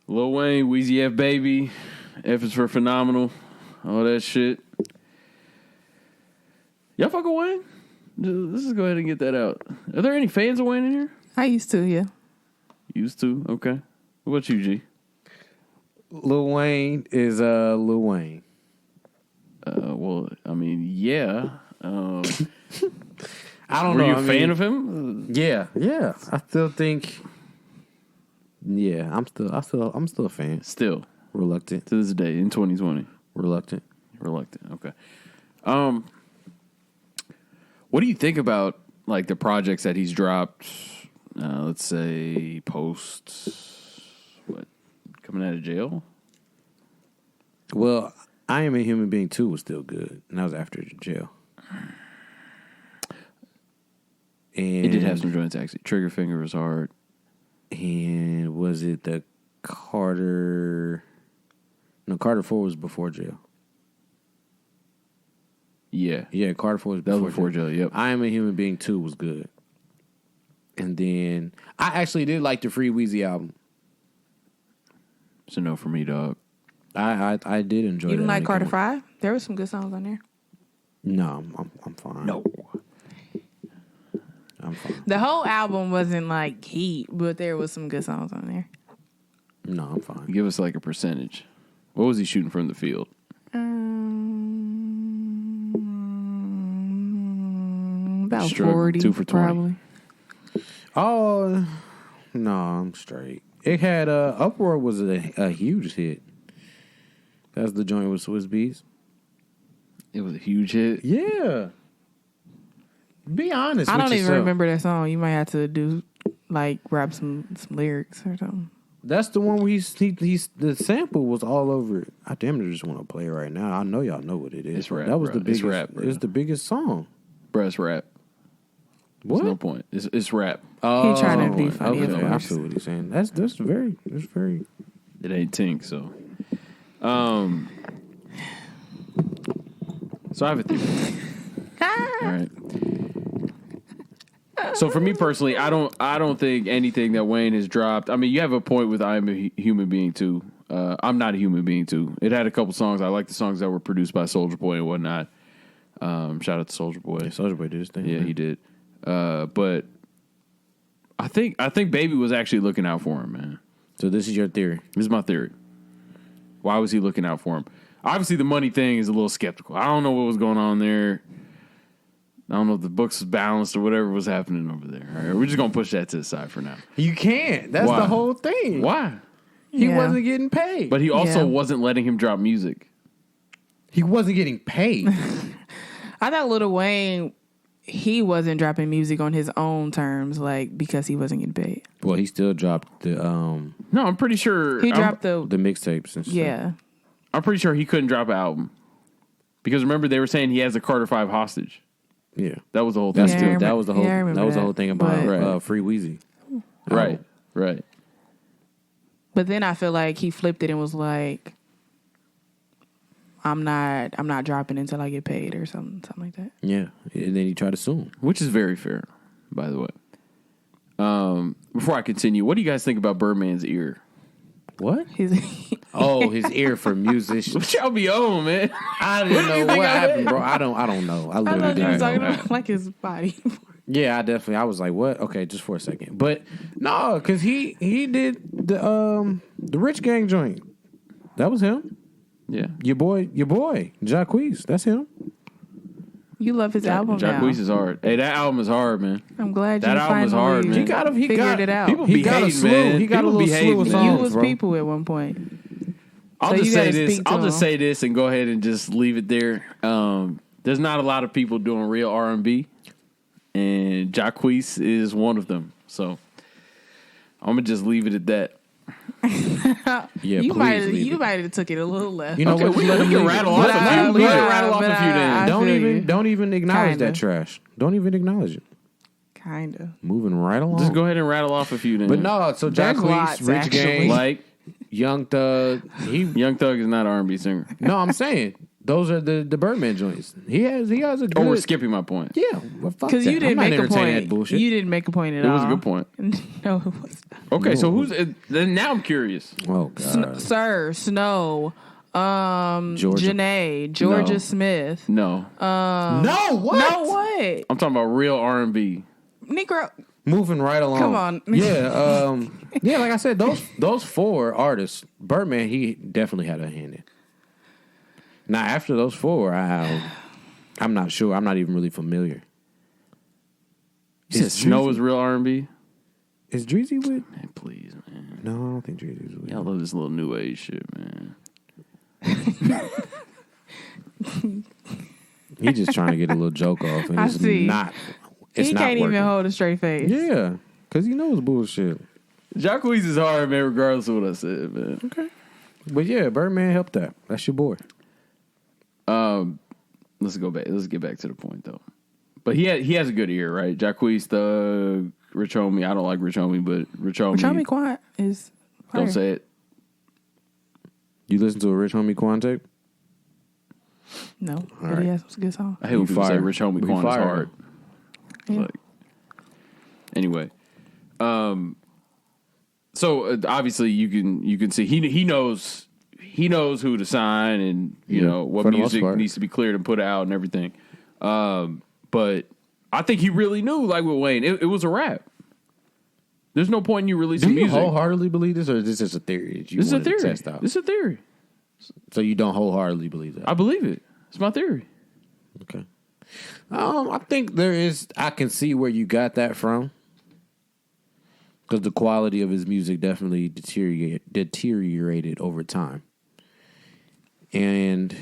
Lil Wayne, Weezy F Baby, F is for phenomenal, all that shit. Y'all fuck with Wayne? Let's just go ahead and get that out. Are there any fans of Wayne in here? I used to, yeah. Used to? Okay. What about you, G? Lil Wayne is Lil Wayne. Well, I mean, yeah. I don't know. Were you a fan of him? Yeah. I still think. Yeah, I'm still a fan. Still. Reluctant. To this day, in 2020. Reluctant. Okay. What do you think about like the projects that he's dropped? Let's say post coming out of jail. Well, I Am a Human Being 2 was still good, and that was after jail. And It did have some joints actually. Trigger Finger was hard. And was it the Carter? No, Carter 4 was before jail. Yeah, Carter 4 was that was before jail. Yep. I Am a Human Being 2 was good. And then I actually did like the Free Weezy album. It's a no for me, dog. I did enjoy it. You didn't like Carter 5? There were some good songs on there. No, I'm fine. No. I'm fine. The whole album wasn't like heat, but there was some good songs on there. No, I'm fine. Give us like a percentage. What was he shooting from the field? About Struggle. 40, 2 for 20. probably. Oh, no, I'm straight. It had Uproar was a huge hit. That's the joint with Swiss Beats. It was a huge hit. Yeah. Be honest. I with don't even yourself. remember that song. You might have to do like rap some lyrics or something. That's the one where he's the sample was all over it. I damn near just want to play it right now. I know y'all know what it is. It's rap, That was bro. the biggest. It's rap, bro. It's the biggest song. Bruh, it's rap. What? There's no point. It's rap. Oh, He trying to be funny, Okay, of I course. feel what he's saying. That's very. It ain't Tink, so. So I have a theory. All right. So for me personally, I don't think anything that Wayne has dropped. I mean, you have a point with "I Am a Human Being" too. I'm not a human being too. It had a couple songs. I like the songs that were produced by Soulja Boy and whatnot. Shout out to Soulja Boy. Yeah, Soulja Boy did his thing. Yeah, he did. But I think Baby was actually looking out for him, man. So this is your theory. This is my theory. Why was he looking out for him? Obviously, the money thing is a little skeptical. I don't know what was going on there. I don't know if the books was balanced or whatever was happening over there. All right, we're just going to push that to the side for now. You can't. That's Why? the whole thing. Why? He Yeah. wasn't getting paid. But he also Yeah. wasn't letting him drop music. He wasn't getting paid. I thought Lil Wayne, he wasn't dropping music on his own terms, like because he wasn't getting paid. Well, he still dropped the No, I'm pretty sure. He dropped the mixtapes and stuff. yeah. I'm pretty sure he couldn't drop an album. Because remember, they were saying he has a Carter 5 hostage. Yeah. That was the whole thing. That's Yeah, I true. remember- That was the whole. yeah, I remember that was the that. whole thing about Right. Free Weezy. Right. But then I feel like he flipped it and was like, I'm not dropping until I get paid or something like that. Yeah, and then he tried to sue him. Which is very fair, by the way. Before I continue, what do you guys think about Birdman's ear? What? He's Oh, his ear for musicians. What y'all be on, man? I didn't know what happened, bro. I don't know. I I literally thought he didn't was talking know. about like his body. Yeah, I was like, what? Okay, just for a second. But no, because he did the Rich Gang joint. That was him. Yeah. Your boy, Jacquees. That's him. You love his album now. Jacquees is hard. Hey, that album is hard, man. I'm glad That you album is finally hard, man. He figured it out. People He be got a hating, slew. man. He got People a be little slew hating, of man. songs, You was bro. people at one point. I'll So just you say gotta this. speak to I'll just him. say this and go ahead and just leave it there. There's not a lot of people doing real R&B, and Jacquees is one of them. So I'm gonna just leave it at that. Yeah, You please might leave it. have took it a little left. You know Okay, what? we Just let him can leave rattle it. off Let a him- few. let him We leave can it. rattle off a few names. Don't even acknowledge Kinda. that trash. Don't even acknowledge it. Kinda. Moving right along. Just go ahead and rattle off a few names. But no, so There's Jacquees, lots, Rich Gang, actually. like Young Thug. Young Thug is not an R&B singer. No, I'm saying Those are the Birdman joints. He has a good. Oh, we're skipping my point. Yeah, well, fuck Because that. you didn't I'm not make a entertaining point. that bullshit. You didn't make a point at It all. was a good point. No, it was not. Okay, No. so who's then? Now I'm curious. Oh God, Sir, Snow, Georgia. Janae, Georgia No. Smith. No, no, what? No, what? I'm talking about real R&B. Negro. Moving right along. Come on. Yeah, yeah. Like I said, those 4 artists, Birdman, he definitely had a hand in. Now after those 4, I'm not sure. I'm not even really familiar. Snow is real R&B. Is Dreezy with? Man, please, man. No, I don't think Dreezy's with. Yeah, I love this little new age shit, man. He's just trying to get a little joke off, and I it's see. not. It's He not can't working. even hold a straight face. Yeah, because he knows bullshit. Jacquees is hard, man, regardless of what I said, man. Okay, but yeah, Birdman helped that. That's your boy. Let's go back. Let's get back to the point, though. But he has a good ear, right? Jacquees, the Rich Homie. I don't like Rich Homie, but Rich Homie. Rich Homie Quant is fire. Don't say it. You listen to a Rich Homie Quan tape? No, but right. he has some good songs. I hate when people say Rich Homie Quan is hard. Yeah. Like, anyway, so obviously you can see he knows who to sign and you know what for the most music part. needs to be cleared and put out and everything. But I think he really knew, like with Wayne, it was a rap. There's no point in you releasing Do you music. wholeheartedly believe this, or is this just a theory that you This is a wanted to theory. test out? This is a theory. So you don't wholeheartedly believe that? I believe it. It's my theory. Okay. I think there is. I can see where you got that from, because the quality of his music definitely deteriorated over time. And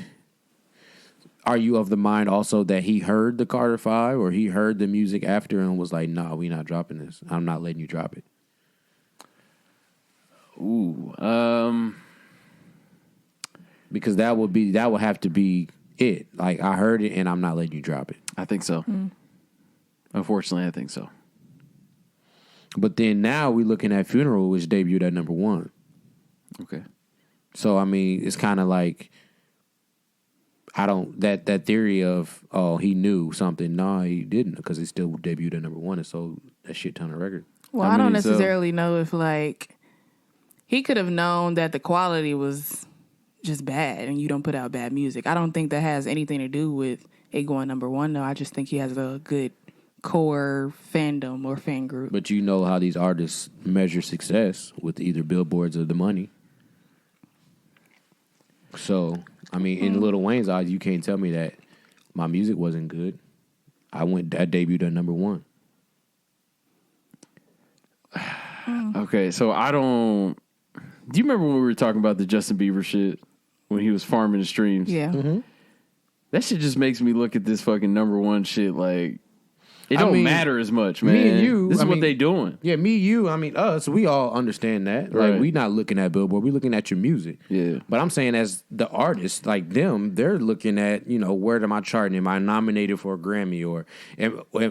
are you of the mind also that he heard the Carter 5 or he heard the music after and was like, "Nah, we not dropping this. I'm not letting you drop it." Ooh. Because that would have to be it. Like, I heard it and I'm not letting you drop it. I think so. Unfortunately, I think so. But then now we're looking at Funeral, which debuted at number 1. Okay. So, I mean, it's kind of like, that theory of, oh, he knew something. No, he didn't, because it still debuted at number 1 and sold a shit ton of records. Well, I don't necessarily know if, like, he could have known that the quality was just bad and you don't put out bad music. I don't think that has anything to do with it going number 1, though. I just think he has a good core fandom or fan group. But you know how these artists measure success with either billboards or the money. So, I mean, in Lil Wayne's eyes, you can't tell me that my music wasn't good. I debuted at number 1. Okay, so I don't. Do you remember when we were talking about the Justin Bieber shit when he was farming the streams? Yeah. Mm-hmm. That shit just makes me look at this fucking number 1 shit like it don't mean, matter as much, man. me and you, this is I what mean- they doing. Yeah, me, you, I mean, us, we all understand that. Right. Like, we not looking at Billboard, we looking at your music. Yeah. But I'm saying as the artist, like them, they're looking at, you know, where am I charting? Am I nominated for a Grammy? Or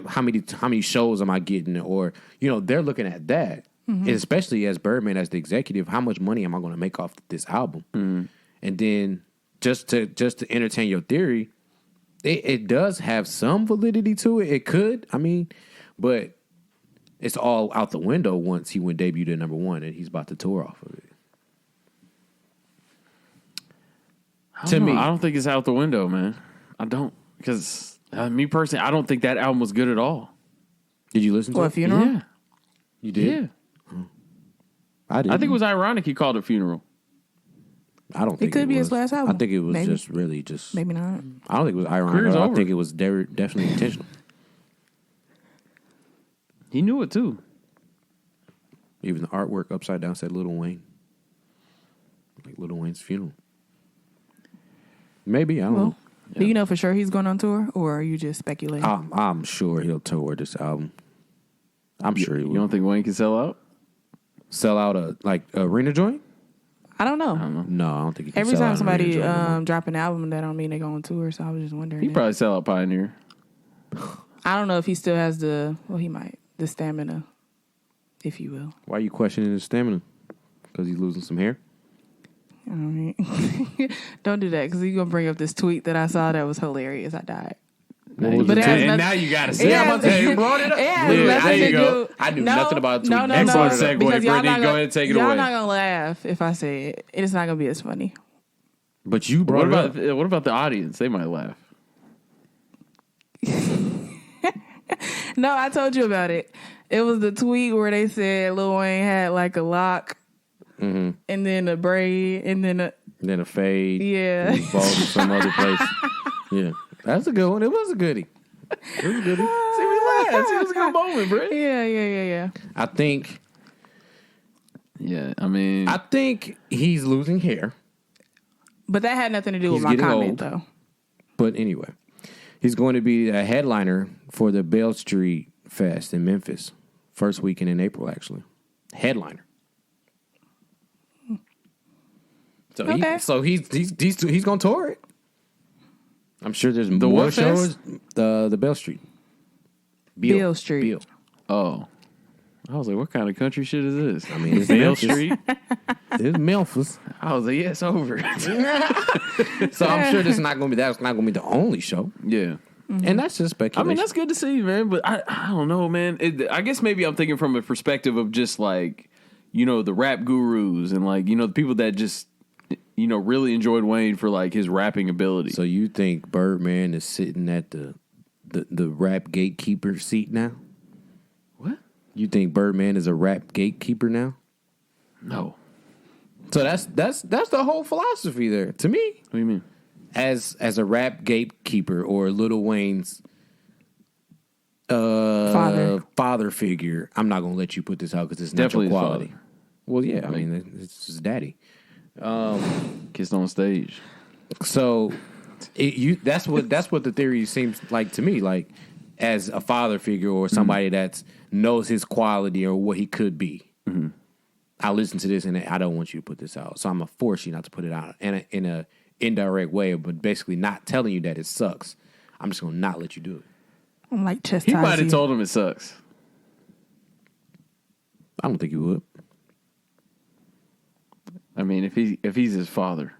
how many shows am I getting? Or, you know, they're looking at that. And especially as Birdman, as the executive, how much money am I going to make off this album? And then just to entertain your theory, it does have some validity to it. It could, I mean, but it's all out the window once he went debuted at number 1 and he's about to tour off of it. I don't think it's out the window, man. I don't, because me personally, I don't think that album was good at all. Did you listen to it? Funeral? Yeah, You did? yeah. I did. I think it was ironic he called it Funeral. I don't think could be was. his last album. I think it was Maybe. just really just. Maybe not. I don't think it was ironic. Career's I over. think it was definitely intentional. He knew it too. Even the artwork upside down said Lil Wayne. Like Lil Wayne's funeral. Maybe, I don't know. Do you know for sure he's going on tour, or are you just speculating? I'm sure he'll tour this album. I'm sure he will. You don't think Wayne can sell out? Sell out a arena joint? I don't know. No, I don't think he can Every sell time out an somebody arena joint no more. drop an album, that don't mean they go on tour. So I was just wondering. He probably sell out Pioneer. I don't know if he still has the. Well, he might the stamina, if you will. Why are you questioning his stamina? Because he's losing some hair? I mean, don't do that because you're gonna bring up this tweet that I saw that was hilarious. I died. But it has and nothing- now you got to say, I'm about to say, you brought it up. It has Look, nothing there you to go. do. I knew No, nothing about tweet. no, no, Excellent no. segue, Because y'all Brytnie. not Go ahead and take it y'all away. not gonna laugh if I say it. It's not gonna be as funny. But you brought What about the audience? They might laugh. No, I told you about it. It was the tweet where they said Lil Wayne had like a lock, and then a braid, and then a fade. Yeah. He was bald in some other place. Yeah. That's a good one. It was a goodie. It was a goodie. See, we laughed. See, it was a good moment, bro. Yeah. I think I think he's losing hair. But that had nothing to do He's with my getting comment, old. though. But anyway, he's going to be a headliner for the Bell Street Fest in Memphis. First weekend in April, actually. Headliner. So Okay. he's going to tour it. I'm sure there's more what shows. fest? The Bell Street. Beale Street. Beale. Oh. I was like, what kind of country shit is this? I mean, it's Dale Memphis. Street? It's Memphis. I was like, yeah, it's over. So I'm sure that's not going to be the only show. Yeah. And that's just I speculation. mean, that's good to see, man. But I don't know, man. I guess maybe I'm thinking from a perspective of just like, the rap gurus and like, the people that just, really enjoyed Wayne for like his rapping ability. So you think Birdman is sitting at the rap gatekeeper seat now? What? You think Birdman is a rap gatekeeper now? No. So that's the whole philosophy there. To me, What do you mean? as a rap gatekeeper or Lil Wayne's father figure, I'm not gonna let you put this out because it's Definitely not your his quality. father. Well, yeah, I mean it's his daddy. Kissed on stage. So that's what the theory seems like to me, like as a father figure or somebody that knows his quality or what he could be. Mm-hmm. I listen to this and I don't want you to put this out, so I'm gonna force you not to put it out in a indirect way, but basically not telling you that it sucks. I'm just gonna not let you do it. I'm like chastise He might have you. told him it sucks. I don't think you would. I mean, if he's his father.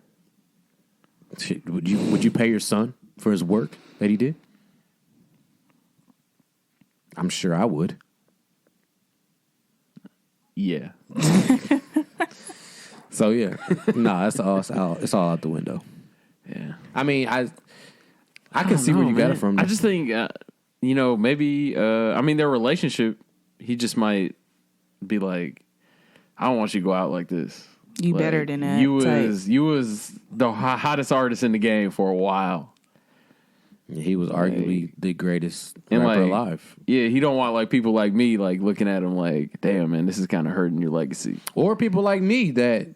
Shit, would you pay your son for his work that he did? I'm sure I would. Yeah. So yeah, no, it's all out the window. Yeah. I mean, I can see where you got it from. I just think, maybe, their relationship, he just might be like, I don't want you to go out like this. You Like, better than that. You was the hottest artist in the game for a while. He was arguably the greatest And rapper like, alive. Yeah, he don't want like people like me like looking at him like, damn man, this is kind of hurting your legacy. Or people like me that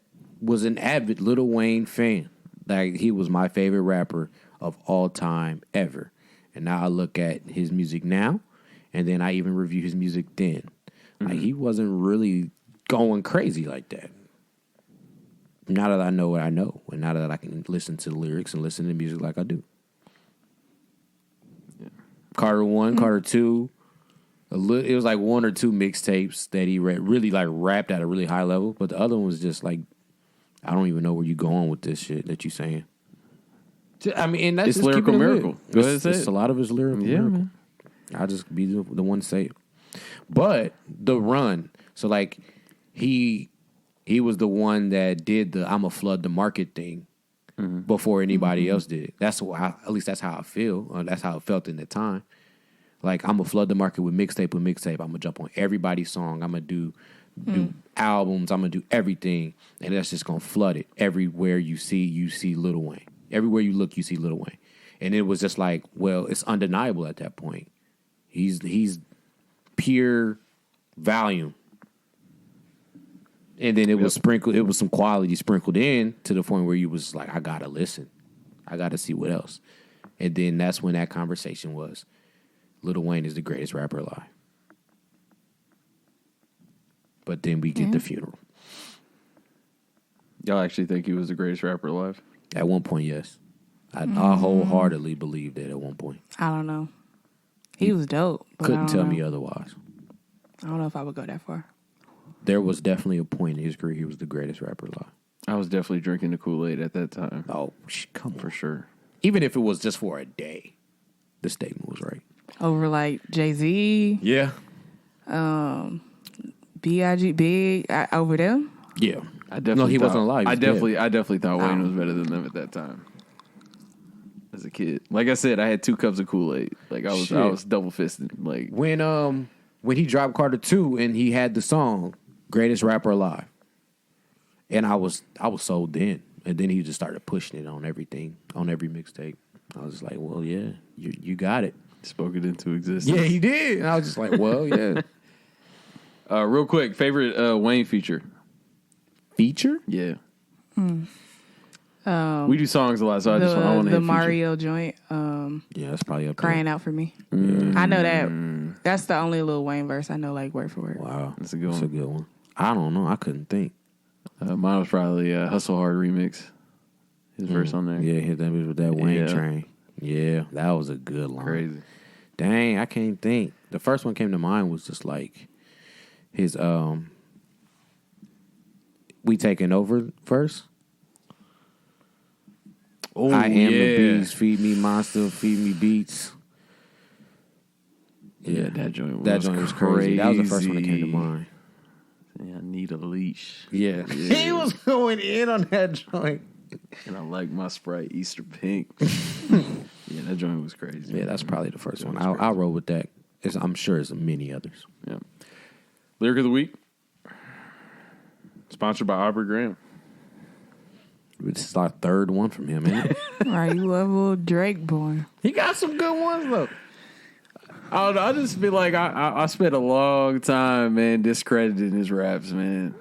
was an avid Lil Wayne fan. Like he was my favorite rapper of all time ever. And now I look at his music now, and then I even review his music then. Mm-hmm. Like he wasn't really going crazy like that. Now that I know what I know, and now that I can listen to the lyrics and listen to music like I do. Carter 1, Carter 2. It was like one or two mixtapes that he really like rapped at a really high level, but the other one was just like, I don't even know where you going with this shit that you saying. I mean, and that's It's just lyrical keeping it miracle. lit. Go ahead and say It's it. a lot of his lyrical Yeah, miracle. man. I'll just be the one to say it. But the run, so like he was the one that did the "I'ma flood the market" thing before anybody else did. That's why, at least that's how I feel. That's how it felt in the time. Like I'm gonna flood the market with mixtape. I'm gonna jump on everybody's song. I'm gonna do albums. I'm gonna do everything, and that's just gonna flood it. Everywhere you see Lil Wayne. Everywhere you look, you see Lil Wayne. And it was just like, well, it's undeniable at that point. He's pure volume. And then it was sprinkled. It was some quality sprinkled in to the point where you was like, I gotta listen. I gotta see what else. And then that's when that conversation was. Lil Wayne is the greatest rapper alive. But then we get the funeral. Y'all actually think he was the greatest rapper alive? At one point, yes. I wholeheartedly believed that at one point. I don't know. He was dope. But Couldn't I don't tell know. me otherwise. I don't know if I would go that far. There was definitely a point in his career he was the greatest rapper alive. I was definitely drinking the Kool-Aid at that time. Oh, come on. For sure. Even if it was just for a day, the statement was right. Over like Jay-Z, Yeah. B.I.G. Big, over them. Yeah. I definitely he wasn't alive. He I was definitely thought Wayne was better than them at that time. As a kid, like I said, I had 2 cups of Kool-Aid. Like I was double fisted. Like when he dropped Carter 2 and he had the song "Greatest Rapper Alive," and I was sold in, and then he just started pushing it on everything, on every mixtape. I was just like, well, yeah, you got it. Spoke it into existence. Yeah, he did. And I was just like, well, yeah. Real quick, favorite Wayne feature. Feature? Yeah. We do songs a lot, so I want to the Mario joint. Yeah, that's probably up Crying Out for Me. I know that. That's the only Lil Wayne verse I know, like word for word. Wow, that's a good one. That's a good one. I don't know. I couldn't think. Mine was probably Hustle Hard remix. His verse on there. Yeah, hit that bitch with that Wayne train. Yeah, that was a good line. Crazy. Dang, I can't think. The first one came to mind was just like his We Taking Over verse. Oh, I am the beast, feed me monster, feed me beats. Yeah, that joint was crazy. That was the first one that came to mind. Yeah, I need a leash. Yeah. He was going in on that joint. And I like my Sprite Easter pink. Yeah, that joint was crazy. Yeah, that's probably the first one. I'll roll with that. I'm sure there's many others. Yeah. Lyric of the week. Sponsored by Aubrey Graham. This is our third one from him, ain't it? Right, you love little Drake boy. He got some good ones though. I don't know. I just feel like I spent a long time, man, discrediting his raps, man.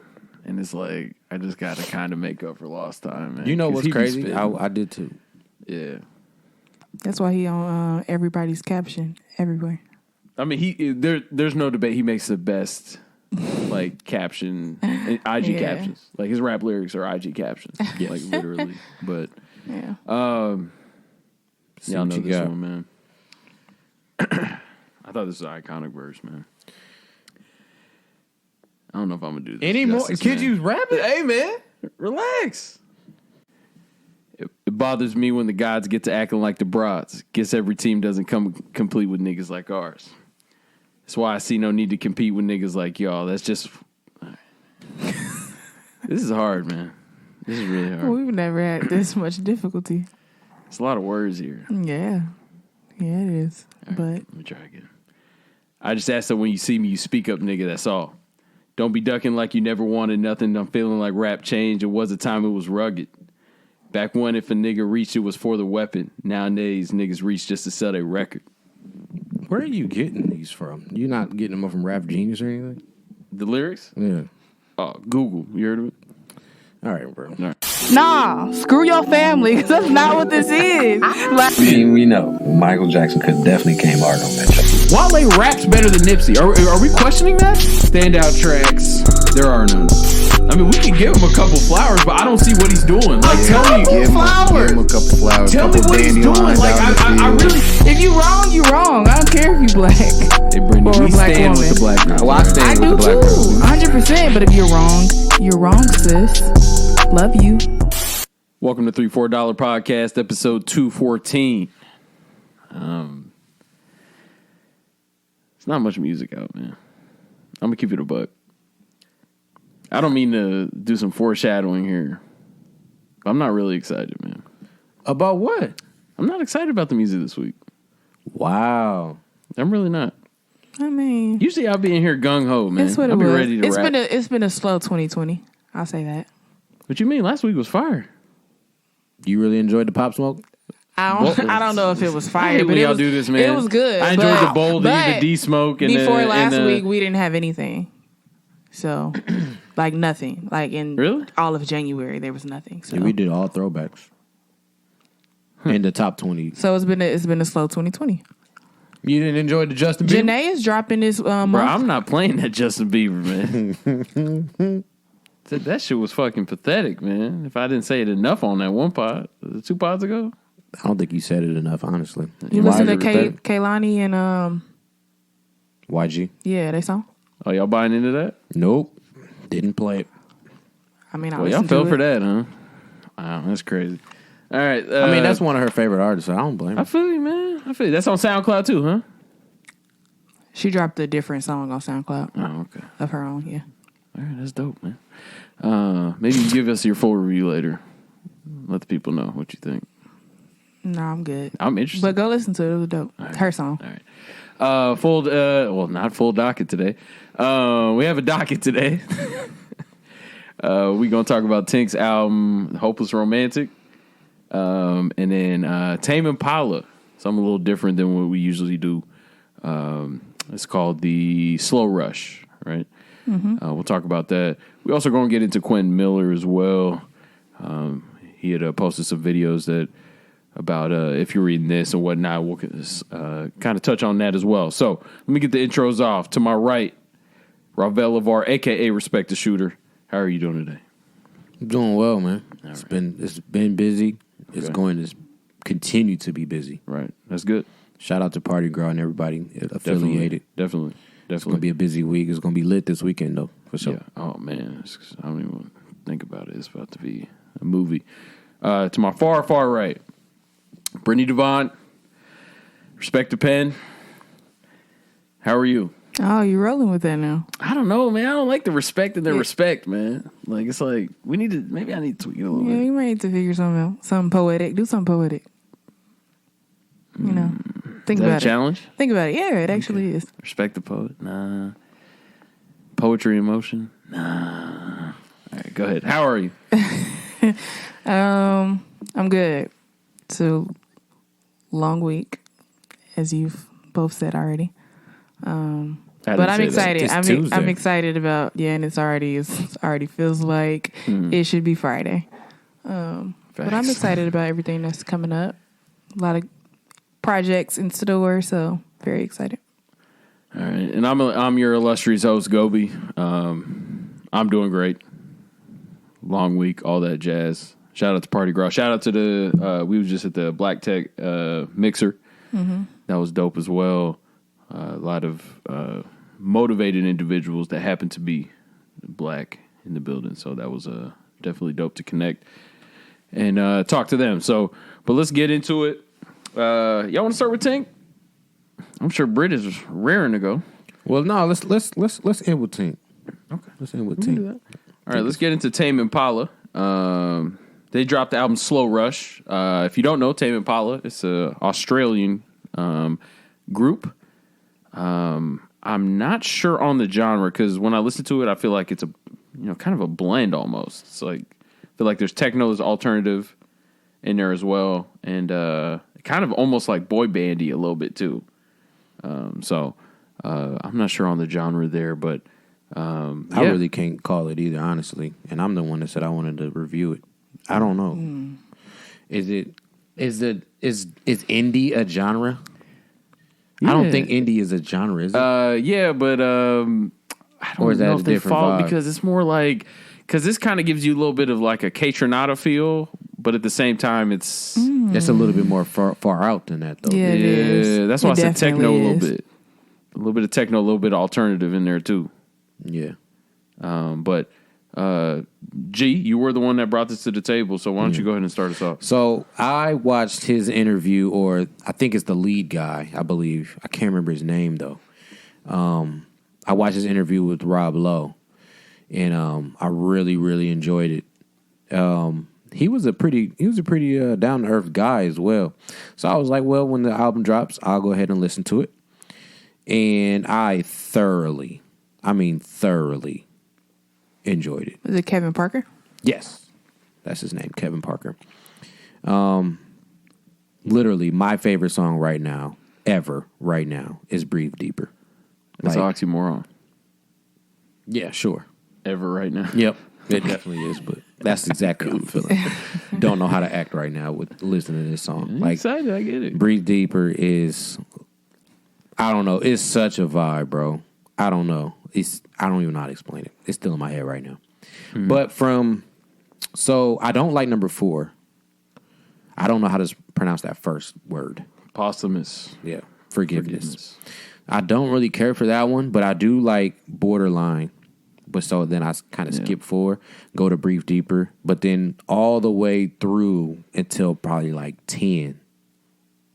And it's like, I just got to kind of make up for lost time, man. You know what's crazy? I did too. Yeah. That's why he on everybody's caption everywhere. I mean, there's no debate. He makes the best, like, caption, IG captions. Like, his rap lyrics are IG captions. Yes. Like, literally. But, yeah. Y'all know this one, man. I thought this was an iconic verse, man. I don't know if I'm going to do this. Any more? Could you rap it? Hey, man. Relax. It bothers me when the gods get to acting like the broads. Guess every team doesn't come complete with niggas like ours. That's why I see no need to compete with niggas like y'all. That's just... This is hard, man. This is really hard. We've never had this much difficulty. It's a lot of words here. Yeah. Yeah, it is. Right, but let me try again. I just ask that when you see me, you speak up, nigga. That's all. Don't be ducking like you never wanted nothing. I'm feeling like rap changed. It was a time it was rugged. Back when if a nigga reached, it was for the weapon. Nowadays, niggas reach just to sell their record. Where are you getting these from? You not getting them from Rap Genius or anything? The lyrics? Yeah. Oh, Google. You heard of it? All right, bro. All right. nah, screw your family, because that's not what this is. Like, We know Michael Jackson could definitely came hard on that track. Wale raps better than Nipsey. Are we questioning that? Standout tracks. There are none. I mean, we can give him a couple flowers, but I don't see what he's doing. Like, tell me, Give him a couple flowers. Tell me what he's doing. Like, I really. if you wrong, you wrong. I don't care if you black. Hey, Brytnie, Or a we black stand woman. with the black girl. Well, I stand I with do the black too, girl. 100%. But if you're wrong, sis. Love you. Welcome to $3-4 Podcast, episode 214. It's not much music out, man. I'm gonna keep it a buck. I don't mean to do some foreshadowing here. I'm not really excited, man. About what? I'm not excited about the music this week. Wow. I'm really not. I mean, Usually I'll be in here gung ho, man. it's what I'll it be was. ready to rap. It's been a slow 2020. I'll say that. What you mean? Last week was fire. You really enjoyed the Pop Smoke? I don't know if it was I fire, hate but when it y'all was, do this, man. It was good. I enjoyed the Boldy, the D-Smoke, and before last and week we didn't have anything. So, like nothing. Like in Really? all of January there was nothing. So Yeah, we did all throwbacks. In the top 20. So it's been a slow 2020. You didn't enjoy the Justin Bieber? Janae is dropping this month. Bro, I'm not playing that Justin Bieber, man. That shit was fucking pathetic, man. If I didn't say it enough on that one pod, was it 2 pods ago? I don't think you said it enough, honestly. You Why listen to is it pathetic? Kaylani and YG? yeah, they song. Oh, y'all buying into that? Nope. Didn't play it. I mean, Well, y'all fell for that, huh? Wow, that's crazy. All right. I mean, that's one of her favorite artists, so I don't blame her. I feel you, man. I feel you. That's on SoundCloud too, huh? She dropped a different song on SoundCloud. Oh, okay. Of her own, yeah. All right, that's dope, man. Maybe you give us your full review later. Let the people know what you think. No, I'm good. I'm interested. But go listen to it. It was dope. Right. Her song. All right. Well, not full docket today. We have a docket today. We're going to talk about Tink's album, Hopeless Romantic. And then Tame Impala. Something a little different than what we usually do. It's called the Slow Rush, right? Mm-hmm. We'll talk about that. We also going to get into Quentin Miller as well. He had posted some videos that about if you're reading this and whatnot. We'll kind of touch on that as well. So let me get the intros off. To my right, Raval Lavar, a.k.a. Respect the Shooter. How are you doing today? I'm doing well, man. It's been busy. Okay. It's going to continue to be busy. Right. That's good. Shout out to Party Girl and everybody affiliated. Definitely. It's going to be a busy week. It's going to be lit this weekend, though, for sure. Yeah. Oh, man. I don't even want to think about it. It's about to be a movie. To my far right, Brytnie Devon, Respect the Pen. How are you? Oh, you rolling with that now? I don't know, man. I don't like the respect and the respect, man. Like, it's like, maybe I need to tweak it a little bit. Yeah, you might need to figure something out. Something poetic. Do something poetic. You know, think Is that about a it. challenge? Think about it. Yeah, it actually is. Respect the poet? Nah. Poetry in motion? Nah. All right, go ahead. How are you? I'm good. It's a long week, as you've both said already. But I'm excited. I'm excited about and it already feels like it should be Friday. But I'm excited about everything that's coming up. A lot of projects in store, so very excited. All right, and I'm your illustrious host, Gobe. I'm doing great. Long week, all that jazz. Shout out to Party Girl. Shout out to we was just at the Black Tech mixer. Mm-hmm. That was dope as well. A lot of motivated individuals that happen to be black in the building, so that was definitely dope to connect and talk to them. So, but let's get into it. Y'all want to start with Tink? I'm sure Britt is raring to go. Well, no, let's end with Tink. Okay, let's end with Tink. All right, let's get into Tame Impala. They dropped the album Slow Rush. If you don't know Tame Impala, it's an Australian group. I'm not sure on the genre because when I listen to it, I feel like it's a kind of a blend almost. It's like I feel like there's techno, there's alternative in there as well, and kind of almost like boy bandy a little bit too. So I'm not sure on the genre there, but I really can't call it either, honestly. And I'm the one that said I wanted to review it. I don't know. Is indie a genre? Yeah. I don't think indie is a genre, is it? Yeah, but I don't know if they fall because it's more like because this kind of gives you a little bit of like a K-Tronada feel, but at the same time, it's a little bit more far out than that, though. Yeah, that's why I said techno a little bit of techno, a little bit of alternative in there too. Yeah, but G, you were the one that brought this to the table, so why don't you go ahead and start us off? So I watched his interview, or I think it's the lead guy, I believe. I can't remember his name though. I watched his interview with Rob Lowe, and I really, really enjoyed it. He was a pretty down to earth guy as well. So I was like, well, when the album drops, I'll go ahead and listen to it. And I thoroughly enjoyed it. Was it Kevin Parker? Yes, that's his name, Kevin Parker. Literally, my favorite song right now is "Breathe Deeper." That's an oxymoron. Yeah, sure. Ever right now. Yep, it definitely is. But that's exactly how I'm feeling. Don't know how to act right now with listening to this song. Like, excited, I get it. "Breathe Deeper" is, I don't know. It's such a vibe, bro. I don't know. I don't even know how to explain it. It's still in my head right now. Mm-hmm. But so I don't like number 4. I don't know how to pronounce that first word. Posthumous. Yeah. Forgiveness. I don't really care for that one, but I do like Borderline but so then I kind of skip forward, go to Breathe Deeper, but then all the way through until probably like 10,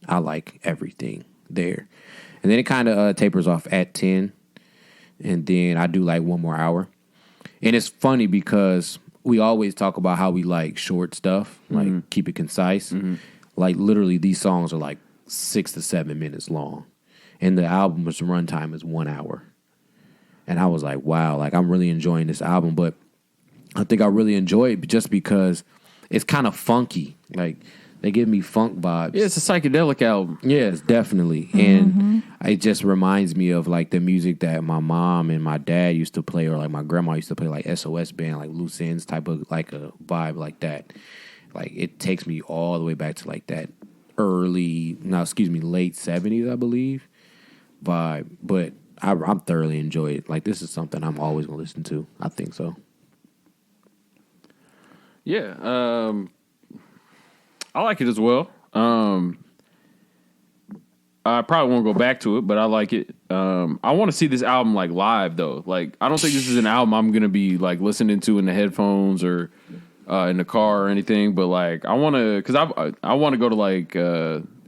I like everything there. And then it kind of tapers off at 10, and then I do like one more hour. And it's funny because we always talk about how we like short stuff, like keep it concise. Like literally these songs are like 6 to 7 minutes long, and the album's runtime is 1 hour. And I was like, wow, like I'm really enjoying this album. But I think I really enjoy it just because it's kind of funky. Like they give me funk vibes. Yeah, it's a psychedelic album. Yes, definitely. And it just reminds me of like the music that my mom and my dad used to play, or like my grandma used to play, like SOS Band, like Loose Ends type of like a vibe like that. Like it takes me all the way back to like that late 70s, I believe, vibe. But I'm thoroughly enjoy it. Like this is something I'm always gonna listen to. I think so. Yeah, I like it as well. I probably won't go back to it, but I like it. I want to see this album like live though. Like I don't think this is an album I'm gonna be like listening to in the headphones or in the car or anything. But like I want to, because I want to go to like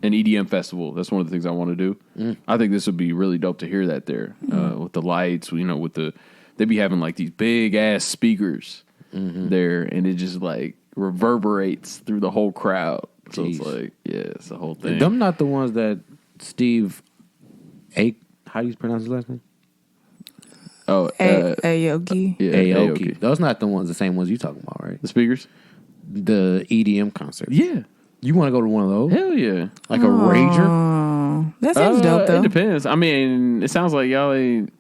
an EDM festival. That's one of the things I want to do. I think this would be really dope to hear that there with the lights. You know, with they be having like these big ass speakers there, and it just like reverberates through the whole crowd. So it's like, yeah, it's the whole thing. Them not the ones that Steve how do you pronounce his last name? Oh, Aoki. Yeah, Aoki. Those not the same ones you talking about, right? The speakers? The EDM concert. Yeah. You want to go to one of those? Hell yeah. Like a rager? That sounds dope, though. It depends. I mean, it sounds like y'all ain't...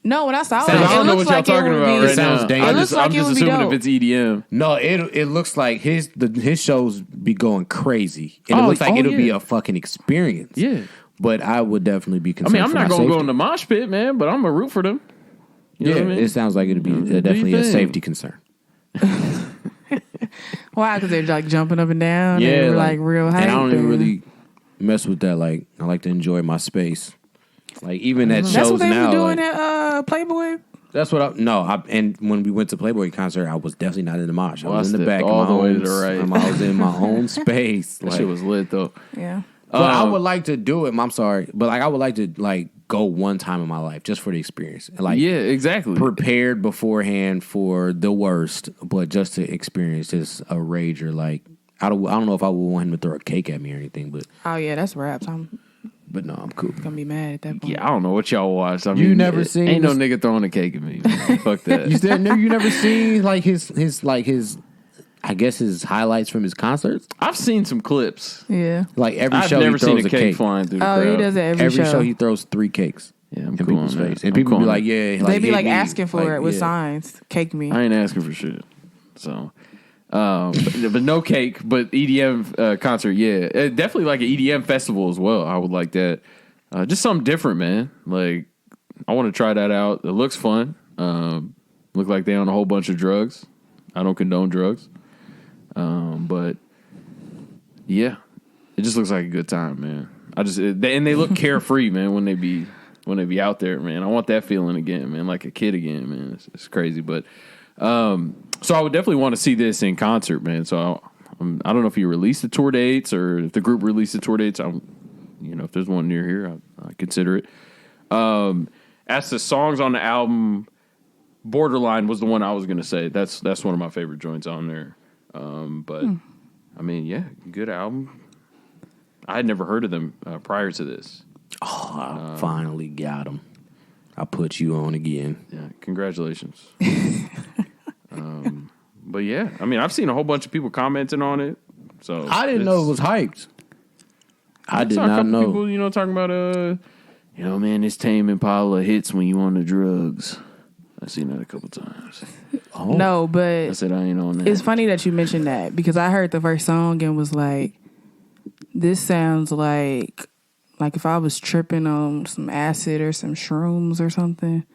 No, when I saw it, I don't know what y'all talking about right sounds now. dangerous. I'm just assuming if it's EDM. No, it looks like his shows be going crazy. And it looks like it'll be a fucking experience. Yeah. But I would definitely be concerned. I mean, I'm not going to go in the mosh pit, man, but I'm going to root for them. You know what I mean? It sounds like it'd be definitely a safety concern. Why? Because they're like jumping up and down. Yeah, and like real hype. And I don't even really mess with that. Like I like to enjoy my space. Like even at shows now. That's what they now, were doing like, at Playboy. That's what and when we went to Playboy concert, I was definitely not in the mosh. I was in the back, all the way to the right. I was in my own space. That shit was lit though. Yeah. But I would like to do it. I'm sorry, but like I would like to like go one time in my life just for the experience. Like yeah, exactly. Prepared beforehand for the worst, but just to experience just a rager. Like I don't know if I would want him to throw a cake at me or anything, but oh yeah, that's raps. But no, I'm cool. Gonna be mad at that point. Yeah, I don't know what y'all watched. I mean, You never seen ain't no nigga throwing a cake at me. Fuck that. You never seen like his I guess his highlights from his concerts. I've seen some clips. Yeah. Like every I've show never he throws seen a cake flying through the crowd. He does it every show. Every show he throws 3 cakes. Yeah, I'm in cool people's on that. face, and I'm people cool be on like, that. "Yeah." They be hit like me. asking for Like, it with yeah. signs. Cake me. I ain't asking for shit. So, but no cake. But EDM concert, yeah, definitely like an EDM festival as well. I would like that. Just something different, man. Like I want to try that out. It looks fun. Look like they on a whole bunch of drugs. I don't condone drugs, but yeah, it just looks like a good time, man. And they look carefree, man. When they be out there, man. I want that feeling again, man. Like a kid again, man. It's crazy, but so I would definitely want to see this in concert, man. So I don't know if he released the tour dates or if the group released the tour dates. If there's one near here, I consider it. As the songs on the album, Borderline was the one I was going to say. That's one of my favorite joints on there. I mean, yeah, good album. I had never heard of them prior to this. Oh, I finally got him. I put you on again. Yeah, congratulations. But yeah, I mean, I've seen a whole bunch of people commenting on it. So I didn't know it was hyped. I did saw a not couple know. people, talking about man, this Tame Impala hits when you on the drugs. I've seen that a couple times. Oh. No, but I said I ain't on that. it's funny that you mentioned that because I heard the first song and was like, this sounds like if I was tripping on some acid or some shrooms or something,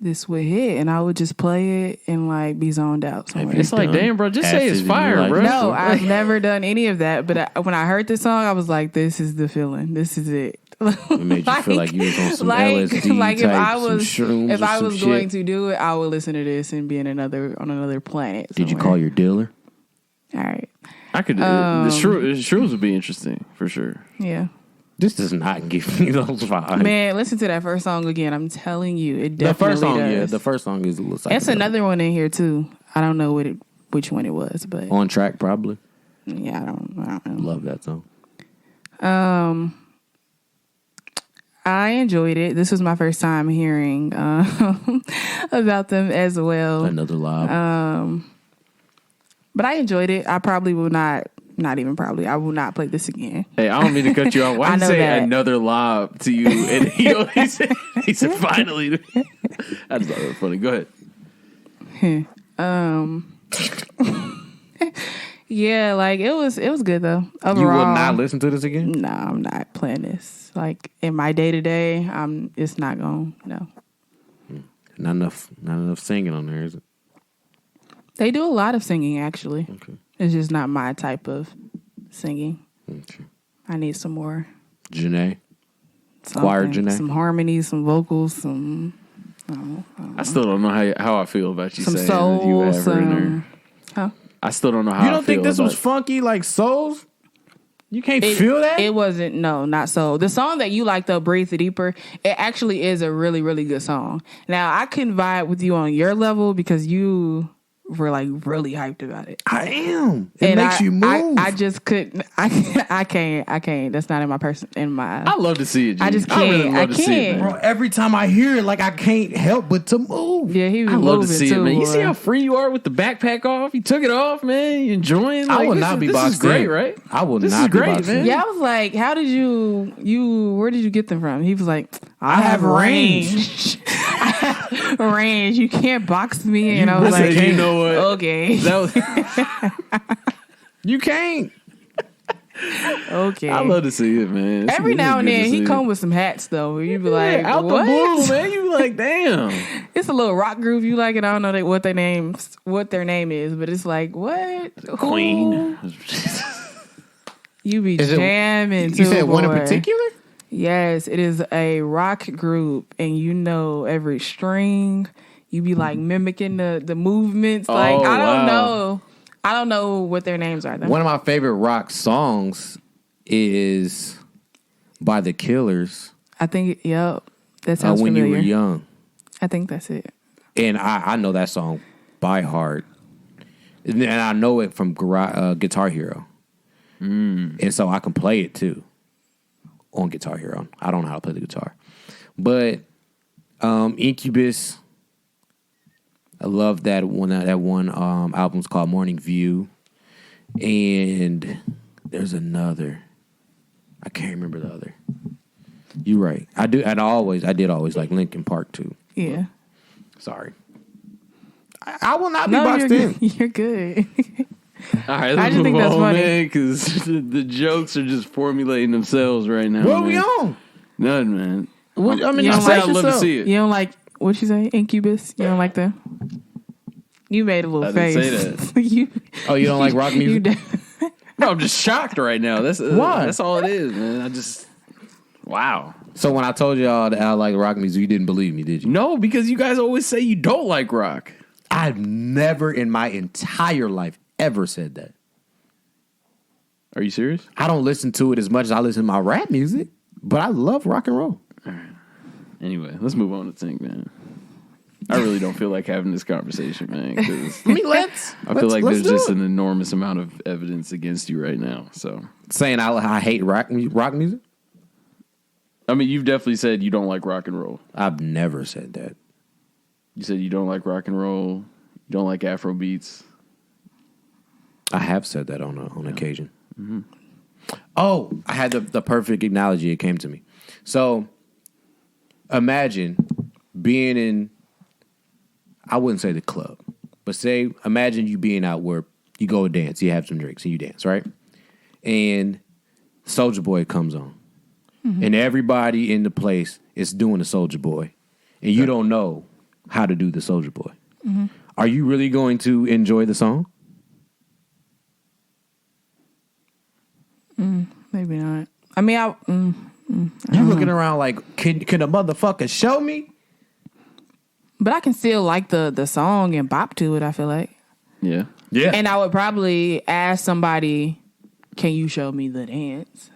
this would hit and I would just play it and like be zoned out somewhere. It's like, damn, bro, just say it's fire, bro. No, I've never done any of that. But when I heard this song, I was like, this is the feeling. This is it. It made you feel like you was on some LSD like type, some shrooms if or I some was shit. going to do it, I would listen to this and be on another planet. Did you somewhere. call your dealer? All right. I could. The shrooms would be interesting for sure. Yeah. This does not give me those vibes. Man, listen to that first song again. I'm telling you, it definitely The first song, does. yeah, the first song is a little psychedelic. It's another one in here too. I don't know which one it was, but On Track, probably. yeah, I don't know. Love that song. I enjoyed it. This was my first time hearing about them as well. Another lob. But I enjoyed it. I probably will not even probably. I will not play this again. Hey, I don't mean to cut you off. Why I did you know say that. another lob to you? And he said finally. I just thought it was funny. Go ahead. Yeah, like it was good though. Overall, You will not listen to this again? No, I'm not playing this. Like in my day to day, it's not going. No, Not enough singing on there, is it? they do a lot of singing actually. Okay. It's just not my type of singing. Okay. I need some more. Janae? Something. Choir Janae? Some harmonies, some vocals, some. I still don't know how I feel about you Some saying that you soul, have her in there. Huh? I still don't know how. You don't I feel think this about was funky like Souls? You can't It, feel that? It wasn't. No, not so. The song that you like, though, "Breathe Deeper," it actually is a really, really good song. Now, I couldn't vibe with you on your level because you were like really hyped about it. I am. It And makes you move. I just couldn't. I can't. That's not in my person. In my. I love to see it. G. I just really can't. love I to see it, can't. man. Bro, every time I hear it, like I can't help but to move. Yeah, he was I love to moving see too, it, man. You see boy. how free you are with the backpack off? You took it off, man. You enjoying? Like, I will this not is, be this boxed is great, in. right? I will This not is be great, boxed man. in. Yeah, I was like, how did you where did you get them from? He was like, I have range. range. I have range. You can't box me in. I was Listen, like, you know what? okay. That was, You can't. Okay. I love to see it, man. Every now and then he comes come with some hats though. Where you be like, out what? the blue, man. You be like, damn. It's a little rock groove you like it. I don't know what their name is, but it's like what? Queen. Who? You be Is it- jamming. You said one in boy. particular? Yes, it is a rock group, and you know every string. You be like mimicking the movements. Like Oh, I don't wow. know. I don't know what their names are though. One of my favorite rock songs is by The Killers. I think yep. That sounds When familiar. You Were Young. I think that's it. And I know that song by heart. And I know it from Guitar Hero. And so I can play it too on Guitar Hero. I don't know how to play the guitar. But Incubus, I love that one. That one album's called Morning View. And there's another. I can't remember the other. You're right. I did always like Linkin Park too. Yeah. Sorry. I will not be No, boxed you're in. good. You're good. All right, I let's just move think that's on, funny. man, because the jokes are just formulating themselves right now. What are man. we on? Nothing, man. What, I mean, You I don't said like I'd love to see it. You don't like what you say? Incubus? You don't like that? You made a little I face. didn't say you Oh, you don't like rock you music? de- No, I'm just shocked right now. That's Why? That's all it is, man. Wow. So when I told y'all that I like rock music, you didn't believe me, did you? No, because you guys always say you don't like rock. I've never in my entire life ever said that. Are you serious? I don't listen to it as much as I listen to my rap music, but I love rock and roll. Anyway, let's move on to Tink, man. I really don't feel like having this conversation, man. 'Cause I mean, let's. I feel like let's there's just do it. an enormous amount of evidence against you right now. So, Saying I hate rock music? I mean, you've definitely said you don't like rock and roll. I've never said that. You said you don't like rock and roll. You don't like Afro beats. I have said that on occasion. Mm-hmm. Oh, I had the perfect analogy. It came to me. So imagine being in, I wouldn't say the club, but imagine you being out where you go dance, you have some drinks and you dance, right? And Soulja Boy comes on. And everybody in the place is doing the Soulja Boy. And you don't know how to do the Soulja Boy. Mm-hmm. Are you really going to enjoy the song? maybe not. I mean, You looking around like, can a motherfucker show me? But I can still like the song and bop to it, I feel like. Yeah. Yeah. And I would probably ask somebody, can you show me the dance?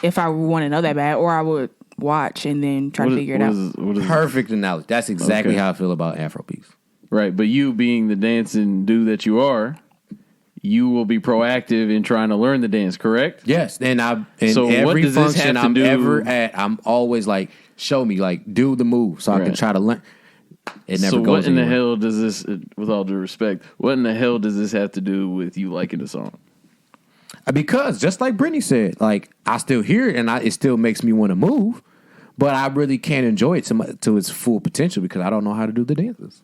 If I want to know that bad. Or I would watch and then try to figure it out. Perfect analogy. That's exactly how I feel about Afrobeats. Right, but you being the dancing dude that you are, you will be proactive in trying to learn the dance, correct? Yes, and So what every does this function have to I'm do- ever at, I'm always like, show me, like, do the move so I can Right. try to learn. It never So goes what in the anywhere. hell does this, with all due respect, what in the hell does this have to do with you liking the song? Because just like Brytnie said, like, I still hear it and it still makes me want to move, but I really can't enjoy it to its full potential because I don't know how to do the dances.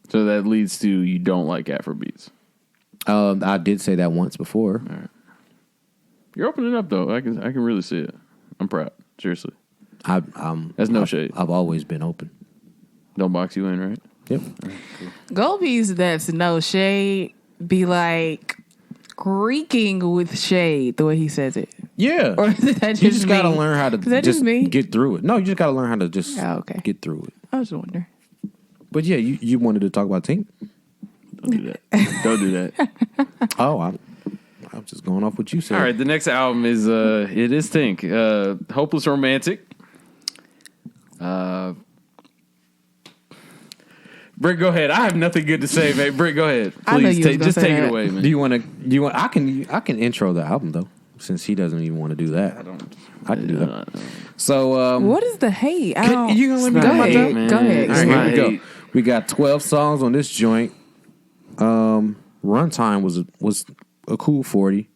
So that leads to you don't like Afrobeats. I did say that once before. All right. You're opening up though. I can really see it. I'm proud. Seriously. That's no shade. I've always been open. Don't box you in, right? Yep. Gobe's that's no shade be like creaking with shade the way he says it. Yeah. Or is that just You just got to me? learn how to Is that just just me? get through it. No, you just got to learn how to just get through it. I was wondering. But yeah, you wanted to talk about Tink? Don't do that. Don't do that. Oh, I'm just going off what you said. All right, the next album is it is Tink. Hopeless Romantic. Britt, go ahead. I have nothing good to say, mate. Britt, go ahead. I know Please you was gonna just say take it that. away, man. Do you want to? I can intro the album though, since he doesn't even want to do that. I can do that. So, What is the hate? I don't. you gonna let me It's go not my hate, joke? man. Go ahead. All right, It's here not we go. hate. We got 12 songs on this joint. Runtime was a cool 40.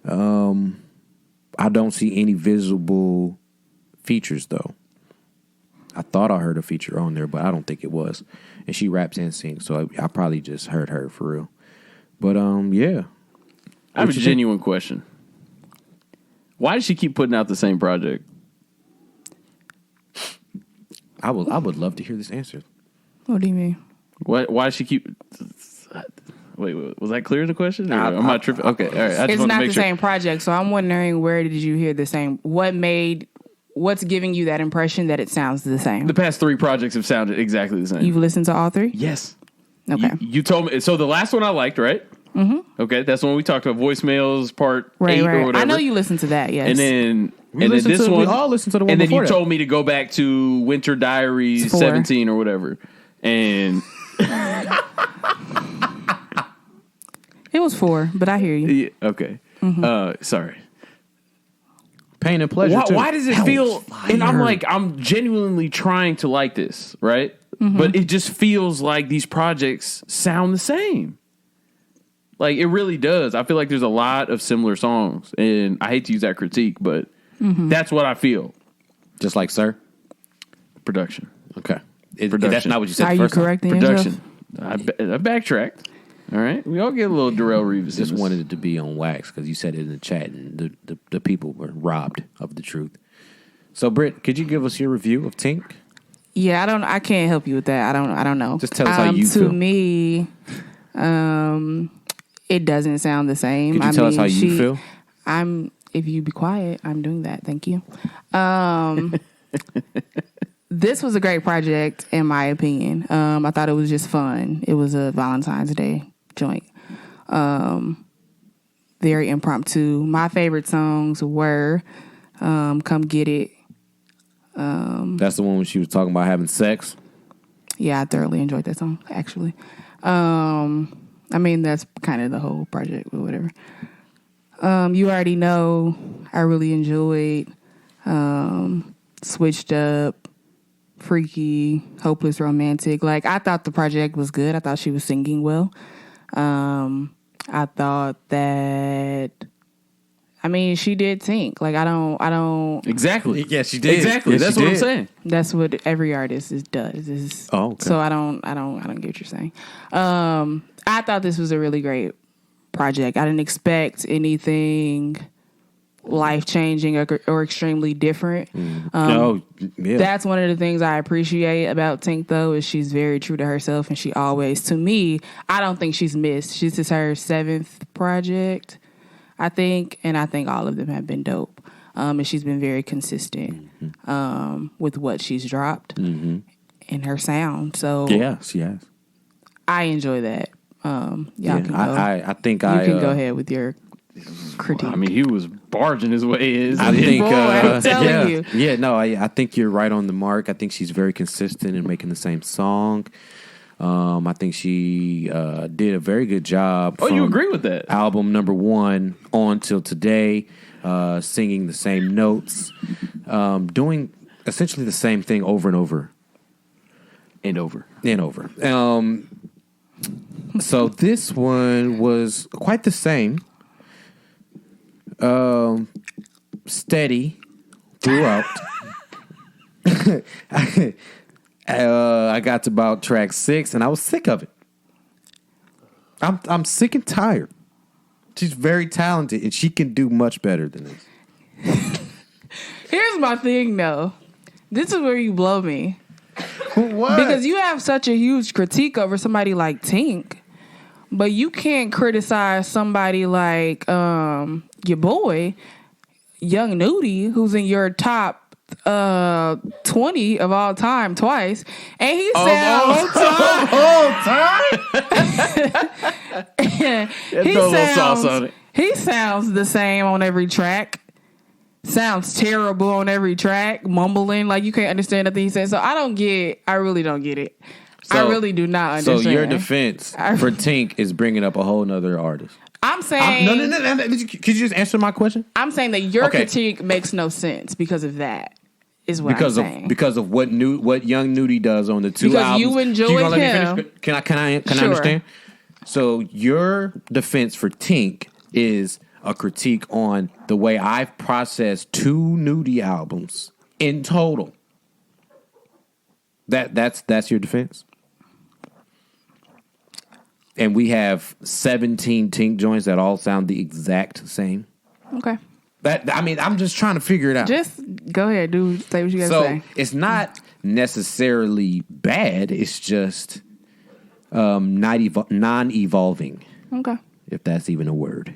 I don't see any visible features though. I thought I heard a feature on there, but I don't think it was. And she raps and sings, so I probably just heard her for real. But yeah. I have a What you think? genuine question. Why does she keep putting out the same project? I would love to hear this answer. What do you mean? Why does she keep... Wait, was that clear in the question? Or Nah, I'm not tripping. Okay, all right. I just It's want to not make the sure. same project, so I'm wondering where did you hear the same? What's giving you that impression that it sounds the same? The past 3 projects have sounded exactly the same. You've listened to all 3? Yes. Okay. You told me. So the last one I liked, right? Mm-hmm. Okay, that's the one we talked about. Voicemails part 8 or whatever. I know you listened to that, yes. And then We and then this one. we all listened to the one and then before you that. told me to go back to Winter Diaries 4. 17 or whatever. And It was 4, but I hear you. yeah, okay. Sorry. Pain and pleasure. Why, too. why does it That feel? was And I'm fire. like, I'm genuinely trying to like this, right? But it just feels like these projects sound the same. Like it really does. I feel like there's a lot of similar songs, and I hate to use that critique, but that's what I feel. just like Sir. Production, Okay. Production. That's not what you said. Are the you first time. correcting production. yourself? I backtracked. All right, we all get a little Darrell Reeves. Just wanted it to be on wax because you said it in the chat, and the people were robbed of the truth. So, Britt, could you give us your review of Tink? Yeah, I can't help you with that. I don't know. Just tell us how you to feel. me, it doesn't sound the same. Could you tell us how you feel? If you be quiet, I'm doing that. Thank you. This was a great project, in my opinion. I thought it was just fun. It was a Valentine's Day joint. Very impromptu. My favorite songs were Come Get It. That's the one when she was talking about having sex. Yeah, I thoroughly enjoyed that song, actually. I mean, that's kind of the whole project, but whatever. You Already Know, I really enjoyed. Switched Up, Freaky, Hopeless Romantic. Like, I thought the project was good. I thought she was singing well. I thought that... I mean, she did Tink. Like, I don't. Exactly. Yeah, she did. Exactly. Yes, That's she what I'm did. saying. That's what every artist does. Oh, okay. So I don't get what you're saying. I thought this was a really great project. I didn't expect anything life-changing or extremely different. Oh, yeah. That's one of the things I appreciate about Tink, though, is she's very true to herself, and she always, to me, I don't think she's missed. This is her 7th project, I think, and I think all of them have been dope. And she's been very consistent with what she's dropped in her sound. So yeah, she has. I enjoy that. Y'all can go. I think you can go ahead with your critique. I mean, he was barging his way in. I think, Boy, I'm telling you. Yeah, no, I think you're right on the mark. I think she's very consistent in making the same song. I think she did a very good job. Oh, you agree with that? Album number 1 on till today, singing the same notes, doing essentially the same thing over and over. And over. And over. So this one was quite the same. Steady throughout. I got to about track 6 and I was sick of it. I'm sick and tired. She's very talented and she can do much better than this. Here's my thing, though. This is where you blow me. What? Because you have such a huge critique over somebody like Tink, but you can't criticize somebody like your boy, Young Nudie, who's in your top 20 of all time twice, and he sounds he sounds the same on every track. Sounds terrible on every track, mumbling like you can't understand nothing he says. So I really don't get it. I really do not understand. So your defense for Tink is bringing up a whole nother artist. I'm saying no. Could you just answer my question? I'm saying that your critique makes no sense because of that. Is what I'm saying. Because of what Young Nudie does on the 2 because albums. You enjoy him. Can I understand? So your defense for Tink is a critique on the way I've processed 2 Nudie albums in total. That's your defense? And we have 17 Tink joints that all sound the exact same. Okay. I'm just trying to figure it out. Just go ahead, dude. Say what you got to say. So it's not necessarily bad. It's just non-evolving. Okay. If that's even a word.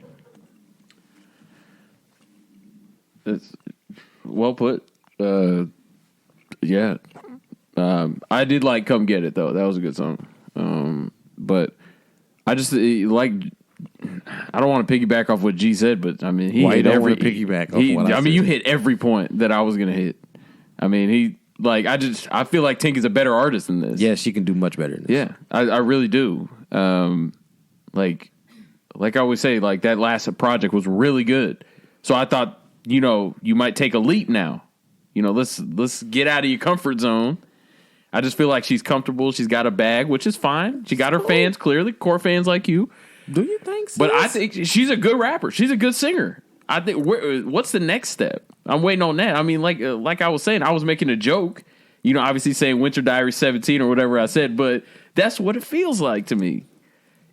It's well put. Yeah. I did like Come Get It, though. That was a good song. But I just like... I don't want to piggyback off what G said, but I mean, he hit every piggyback off what I said. you hit every point that I was going to hit. I mean, I feel like Tink is a better artist than this. Yeah, she can do much better than this. Yeah, I really do. Like I always say, like that last project was really good. So I thought, you might take a leap now. Let's get out of your comfort zone. I just feel like she's comfortable. She's got a bag, which is fine. She got her fans, clearly, core fans like you. Do you think so? But I think she's a good rapper. She's a good singer. I think. What's the next step? I'm waiting on that. I mean, like I was saying, I was making a joke. Obviously saying Winter Diary 17 or whatever I said, but that's what it feels like to me.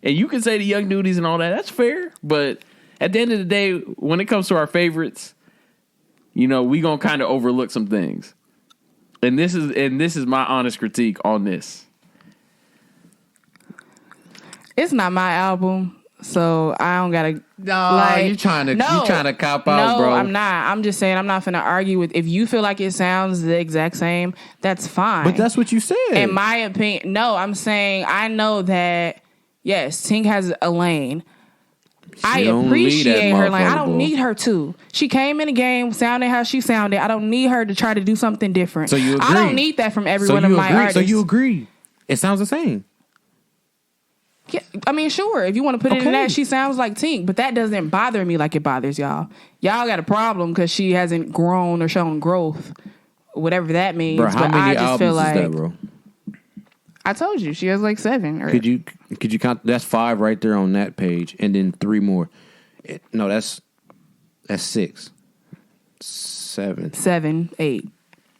And you can say the Young Nudies and all that. That's fair. But at the end of the day, when it comes to our favorites, we gonna kind of overlook some things. And this is my honest critique on this. It's not my album, so I don't gotta. No, you trying to cop out, bro. No, I'm not. I'm just saying I'm not finna argue with. If you feel like it sounds the exact same, that's fine. But that's what you said. In my opinion, no. I'm saying I know that. Yes, Tink has a lane. I appreciate her lane. I don't need her to. She came in the game sounding how she sounded. I don't need her to try to do something different. So you agree? I don't need that from every one of my artists. So you agree? It sounds the same. Yeah, I mean, sure. If you want to put it in that, she sounds like Tink, but that doesn't bother me like it bothers y'all. Y'all got a problem because she hasn't grown or shown growth, whatever that means. Bro, how many albums like, is that, bro? I told you she has like 7. Could you count? That's 5 right there on that page, and then 3 more. No, that's 6, 7, 7, 8,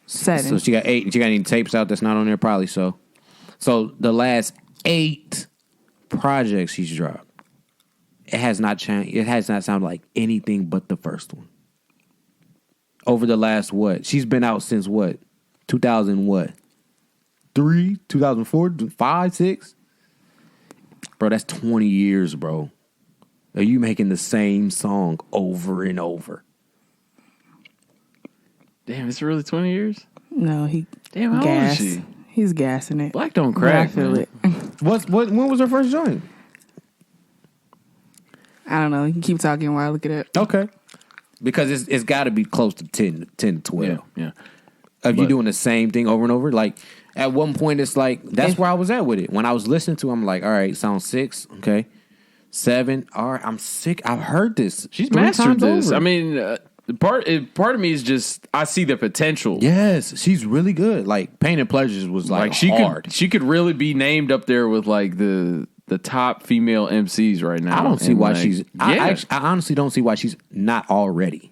7. So she got 8. She got any tapes out that's not on there? Probably so. So the last 8 projects she's dropped, it has not changed. It has not sounded like anything but the first one. Over the last what? She's been out since what? 2000 what? 3, 2004, 5, 6? Bro, that's 20 years, bro. Are you making the same song over and over? Damn, it's really 20 years? No, he Damn, how old is she? He's gassing it. Black don't But crack, I feel man. it. When was her first joint? I don't know. You can keep talking while I look it up. Okay. Because it's got to be close to 10 to 12. Yeah. If you're doing the same thing over and over, like at one point, it's like that's where I was at with it. When I was listening to it, I'm like, all right, sound 6, okay, 7. All right, I'm sick. I've heard this. She's 3 mastered times this. over. I mean, part of me is just I see the potential. Yes, she's really good. Like Pain and Pleasures was like hard. She could really be named up there with like the top female MCs right now. I don't see why she's. Yeah. I honestly don't see why she's not already.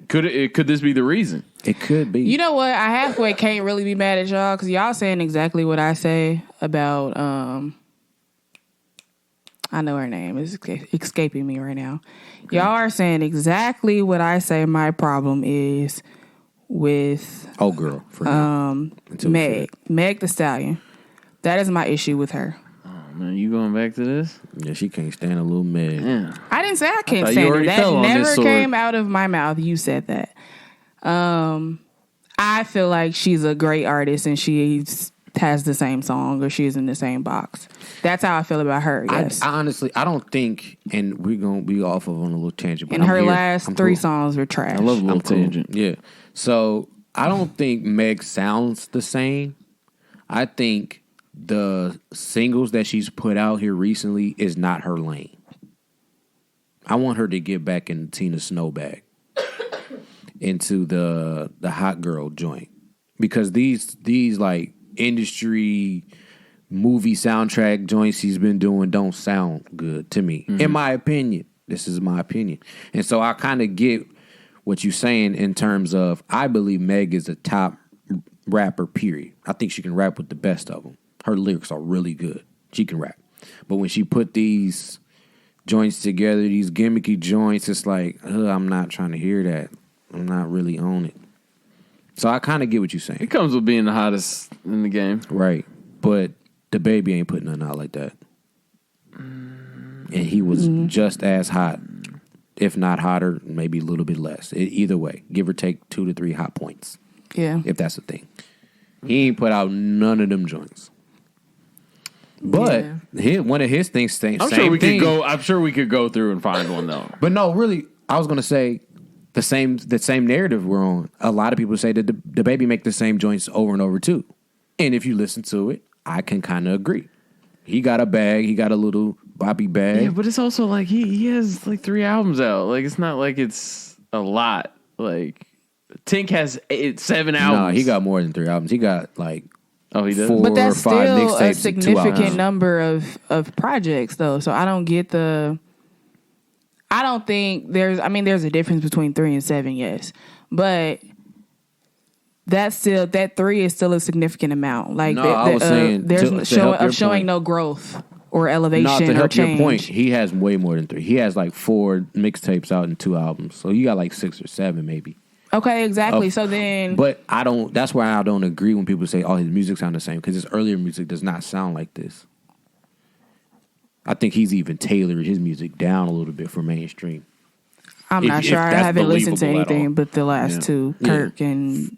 Could this be the reason? It could be. You know what? I halfway can't really be mad at y'all because y'all saying exactly what I say about. I know her name is escaping me right now. Y'all are saying exactly what I say. My problem is with girl, for Meg the Stallion. That is my issue with her. Man, you going back to this? Yeah, she can't stand a little Meg. Yeah. I didn't say I can't you stand it. already fell That on this never sword. came out of my mouth. You said that. I feel like she's a great artist and she has the same song or she's in the same box. That's how I feel about her. Yes. I honestly, I don't think, and we're gonna be off of on a little tangent. But and I'm her here. last I'm 3 cool. songs were trash. I love a little I'm cool. tangent. Yeah. So I don't think Meg sounds the same. I think the singles that she's put out here recently is not her lane. I want her to get back in Tina Snow bag, into the hot girl joint, because these like industry movie soundtrack joints she's been doing don't sound good to me. In my opinion. This is my opinion. And so I kind of get what you're saying in terms of I believe Meg is a top rapper, period. I think she can rap with the best of them. Her lyrics are really good. She can rap. But when she put these joints together, these gimmicky joints, it's like, I'm not trying to hear that. I'm not really on it. So I kind of get what you're saying. It comes with being the hottest in the game. Right. But the baby ain't putting nothing out like that. And he was just as hot, if not hotter, maybe a little bit less. Either way, give or take 2 to 3 hot points, Yeah. if that's the thing. He ain't put out none of them joints. But one of his things, I'm sure we could go through and find one though. But no, really, I was gonna say the same narrative we're on. A lot of people say that the baby make the same joints over and over too. And if you listen to it, I can kind of agree. He got a bag. He got a little boppy bag. Yeah, but it's also like he has like 3 albums out. Like it's not like it's a lot. Like Tink has 7 albums. No, he got more than 3 albums. He got like he does. 4 But that's or 5 still mixtapes a and 2 significant albums. number of projects, though. So I don't get I don't think there's a difference between 3 and 7, yes. But that 3 is still a significant amount. Like No, I was saying there's to help your showing point. no growth or elevation No, to or help change. your point, he has way more than 3. He has like 4 mixtapes out and 2 albums. So you got like 6 or 7 maybe. Okay, exactly. So then, But that's why I don't agree when people say, his music sound the same, because his earlier music does not sound like this. I think he's even tailored his music down a little bit for mainstream. I'm not sure. I that's haven't listened to believable at all. anything but the last 2, Kirk and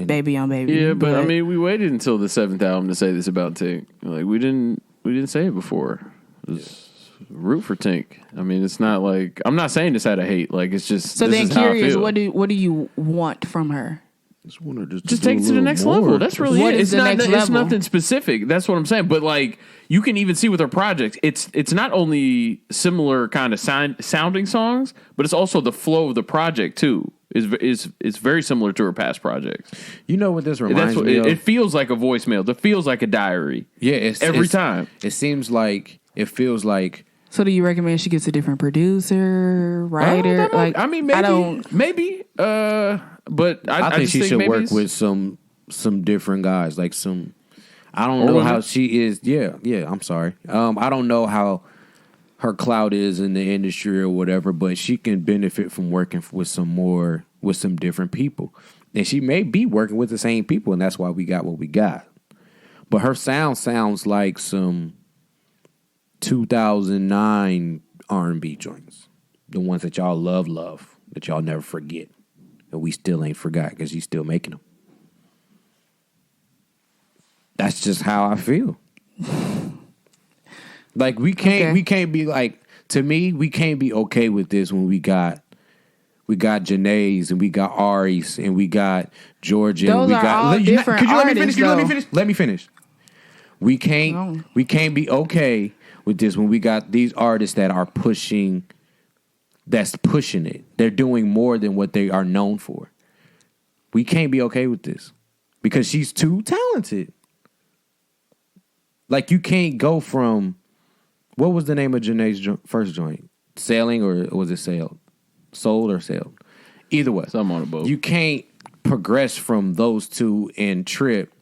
Baby on Baby. Yeah, but I mean, we waited until the 7th album to say this about Tink. Like we didn't say it before. It was root for Tink. I mean, it's not like I'm not saying this out of hate. Like it's just. So this then, is how I curious, feel. what do you want from her? Just take it to the next level. That's really What it. is It's the not. next It's level? nothing specific. That's what I'm saying. But like, you can even see with her projects, it's not only similar kind of sounding songs, but it's also the flow of the project too. Is very similar to her past projects. You know what this reminds me of? It feels like a voicemail. It feels like a diary. Yeah, it's every time. It seems like it feels like. So do you recommend she gets a different producer, writer? Maybe. But I think just she should maybe work with some different guys, like some. I don't know women. how she is. Yeah. I'm sorry. I don't know how her clout is in the industry or whatever, but she can benefit from working with some different people, and she may be working with the same people, and that's why we got what we got. But her sounds like some 2009 R&B joints, the ones that y'all love, that y'all never forget. and we still ain't forgot because she's still making them. That's just how I feel. Like we can't be like, to me, we can't be okay with this when we got Janae's and we got Ari's and we got Georgia. Those and we are got. all different Could you artists, let me finish. We can't be okay with this when we got these artists that are pushing it. They're doing more than what they are known for. We can't be okay with this because she's too talented. Like you can't go from, what was the name of Janae's first joint? Sailing, or was it Sailed? Sold or Sailed? Either way. Something on a boat. You can't progress from those two and Trip.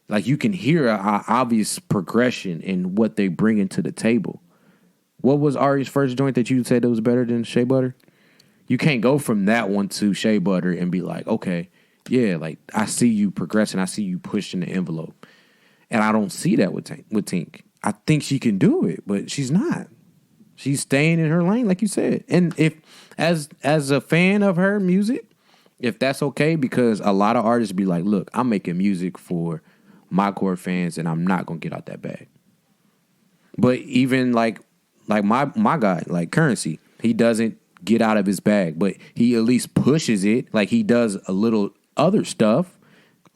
Like you can hear an obvious progression in what they bring into the table. What was Ari's first joint that you said that was better than Shea Butter? You can't go from that one to Shea Butter and be like, okay, yeah, like I see you progressing. I see you pushing the envelope. And I don't see that with Tink. I think she can do it, but she's not. She's staying in her lane, like you said. And if, as a fan of her music, if that's okay, because a lot of artists be like, look, I'm making music for my core fans, and I'm not gonna get out that bag. But even like my guy, like Currency, he doesn't get out of his bag, but he at least pushes it. Like he does a little other stuff,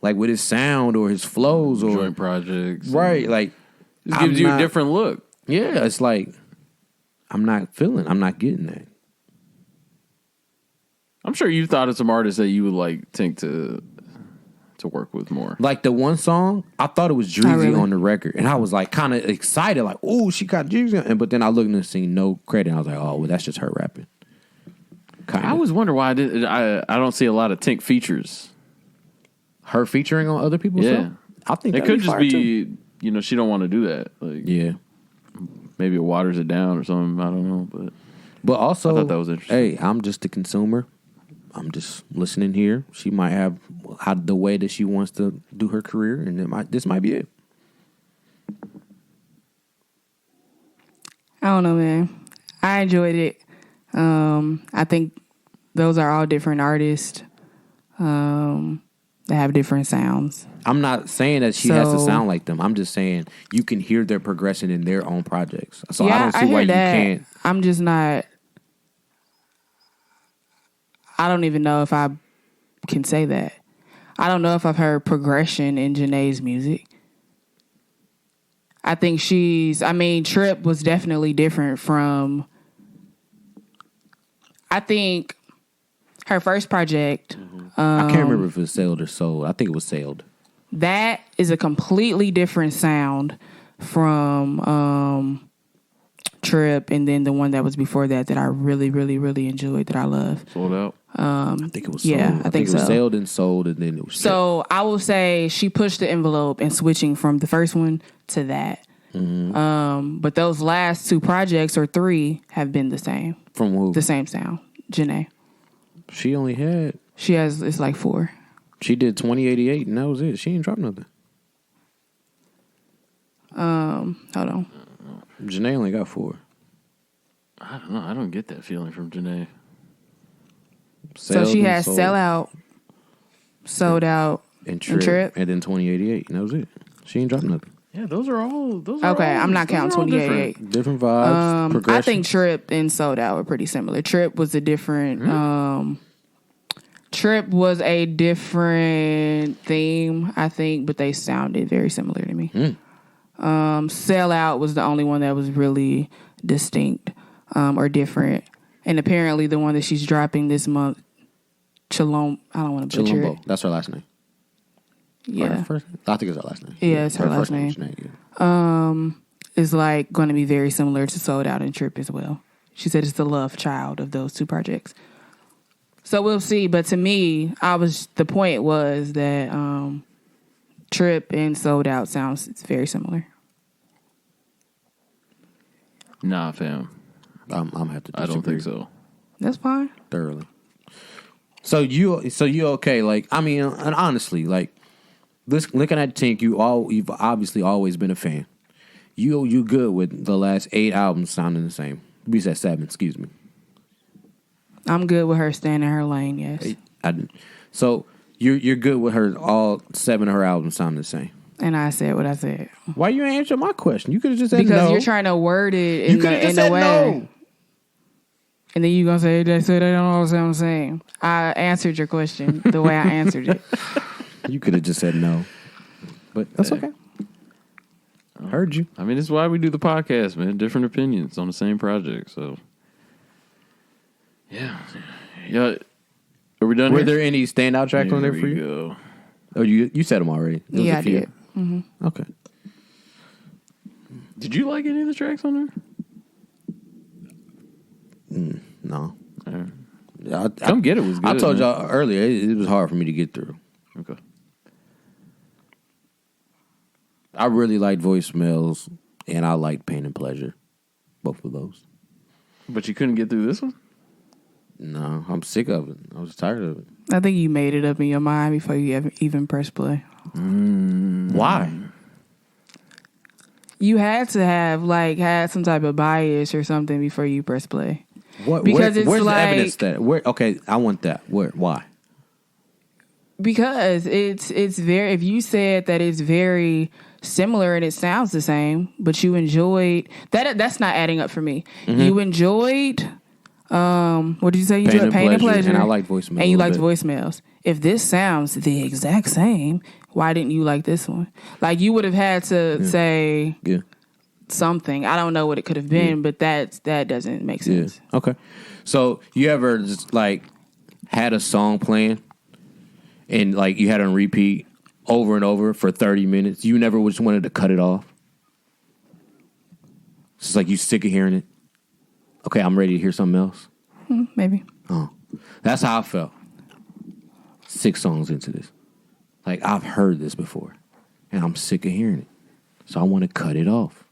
like with his sound or his flows or joint projects, right? Like it gives you a different look. Yeah, it's like I'm not getting that. I'm sure you thought of some artists that you would like Tink to work with more. Like the one song, I thought it was Dreezy on the record, and I was like kind of excited, like, oh, she got Dreezy, but then I looked and seen no credit, and I was like, oh, well, that's just her rapping. I always wonder why I don't see a lot of Tink features. Her featuring on other people's stuff? I think it could just be, she don't want to do that. Like, yeah, maybe it waters it down or something. I don't know, but also, I thought that was interesting. Hey, I'm just a consumer. I'm just listening here. She might have the way that she wants to do her career, and this might be it. I don't know, man. I enjoyed it. I think those are all different artists that have different sounds. I'm not saying that she has to sound like them. I'm just saying you can hear their progression in their own projects. So I don't see why you can't. I'm just not. I don't even know if I can say that. I don't know if I've heard progression in Janae's music. I think Trip was definitely different from, I think her first project. I can't remember if it was Sailed or Sold. I think it was Sailed. That is a completely different sound from Trip, and then the one that was before that I really, really, really enjoyed, that I love. Sold Out. I think it was Sold. Yeah, I think it was Sailed and Sold, and then it was So Trip. I will say she pushed the envelope in switching from the first one to that. Mm-hmm. But those last two projects, or three, have been the same. From who? The same sound. Janae. She has, it's like 4. She did 2088, and that was it. She ain't dropped nothing. Hold on. Janae only got 4. I don't know. I don't get that feeling from Janae. So she has Sell Out, Sold Out, and Trip, and then 2088, and that was it. She ain't dropped nothing. Yeah, those are all. I'm not counting 2088. Different vibes. Progression. I think Trip and Sold Out were pretty similar. Trip was a different. Trip was a different theme, I think, but they sounded very similar to me. Sell Out was the only one that was really distinct or different. And apparently the one that she's dropping this month, Chilom, I don't want to butcher it. That's her last name. Yeah. I think it's her last name. Yeah, it's her last name. Is like going to be very similar to Sold Out and Trip as well. She said it's the love child of those two projects. So we'll see. But to me, the point was that Trip and Sold Out it's very similar. Nah, fam. I'm gonna have to disagree. I don't think so. That's fine. Thoroughly. So you okay? Like, I mean, and honestly, like, looking at Tink, you've obviously always been a fan. You good with the last 8 albums sounding the same? We said 7. Excuse me. I'm good with her staying in her lane. Yes. So you're good with her. All 7 of her albums sound the same. And I said what I said. Why you ain't answer my question? You could have just said because no. you're trying to word it You could have just said way. no. And then you gonna say they said they don't all sound the same. I answered your question the way I answered it. You could have just said no. But that's okay. Heard you. I mean, this is why we do the podcast, man. Different opinions on the same project. So, yeah. Are we done? Were here? there any standout tracks on there for you? Go. Oh, you said them already. There was Yeah, a I few. did. Mm-hmm. Okay. Did you like any of the tracks on there? No. Come Get It was good. I told man. y'all earlier it was hard for me to get through. Okay. I really liked Voicemails and I liked Pain and Pleasure. Both of those. But you couldn't get through this one? No, I'm sick of it. I was tired of it. I think you made it up in your mind before you even press play. Why? You had to have had some type of bias or something before you press play. What? Because it's where's the like- evidence that? Where? Okay, I want that. Where? Why? Because it's very. If you said that it's very similar and it sounds the same, but you enjoyed that's not adding up for me. Mm-hmm. You enjoyed. What did you say? You enjoyed Pain and Pleasure, and I like Voicemails. and you a liked little bit. Voicemails. If this sounds the exact same, why didn't you like this one? Like you would have had to say Yeah. something. I don't know what it could have been, but that doesn't make Yeah. sense. Okay. So you ever just had a song playing and you had it on repeat over and over for 30 minutes? You never just wanted to cut it off? It's just you sick of hearing it. Okay, I'm ready to hear something else. Maybe. Oh, that's how I felt. 6 songs into this. I've heard this before and I'm sick of hearing it. So I want to cut it off.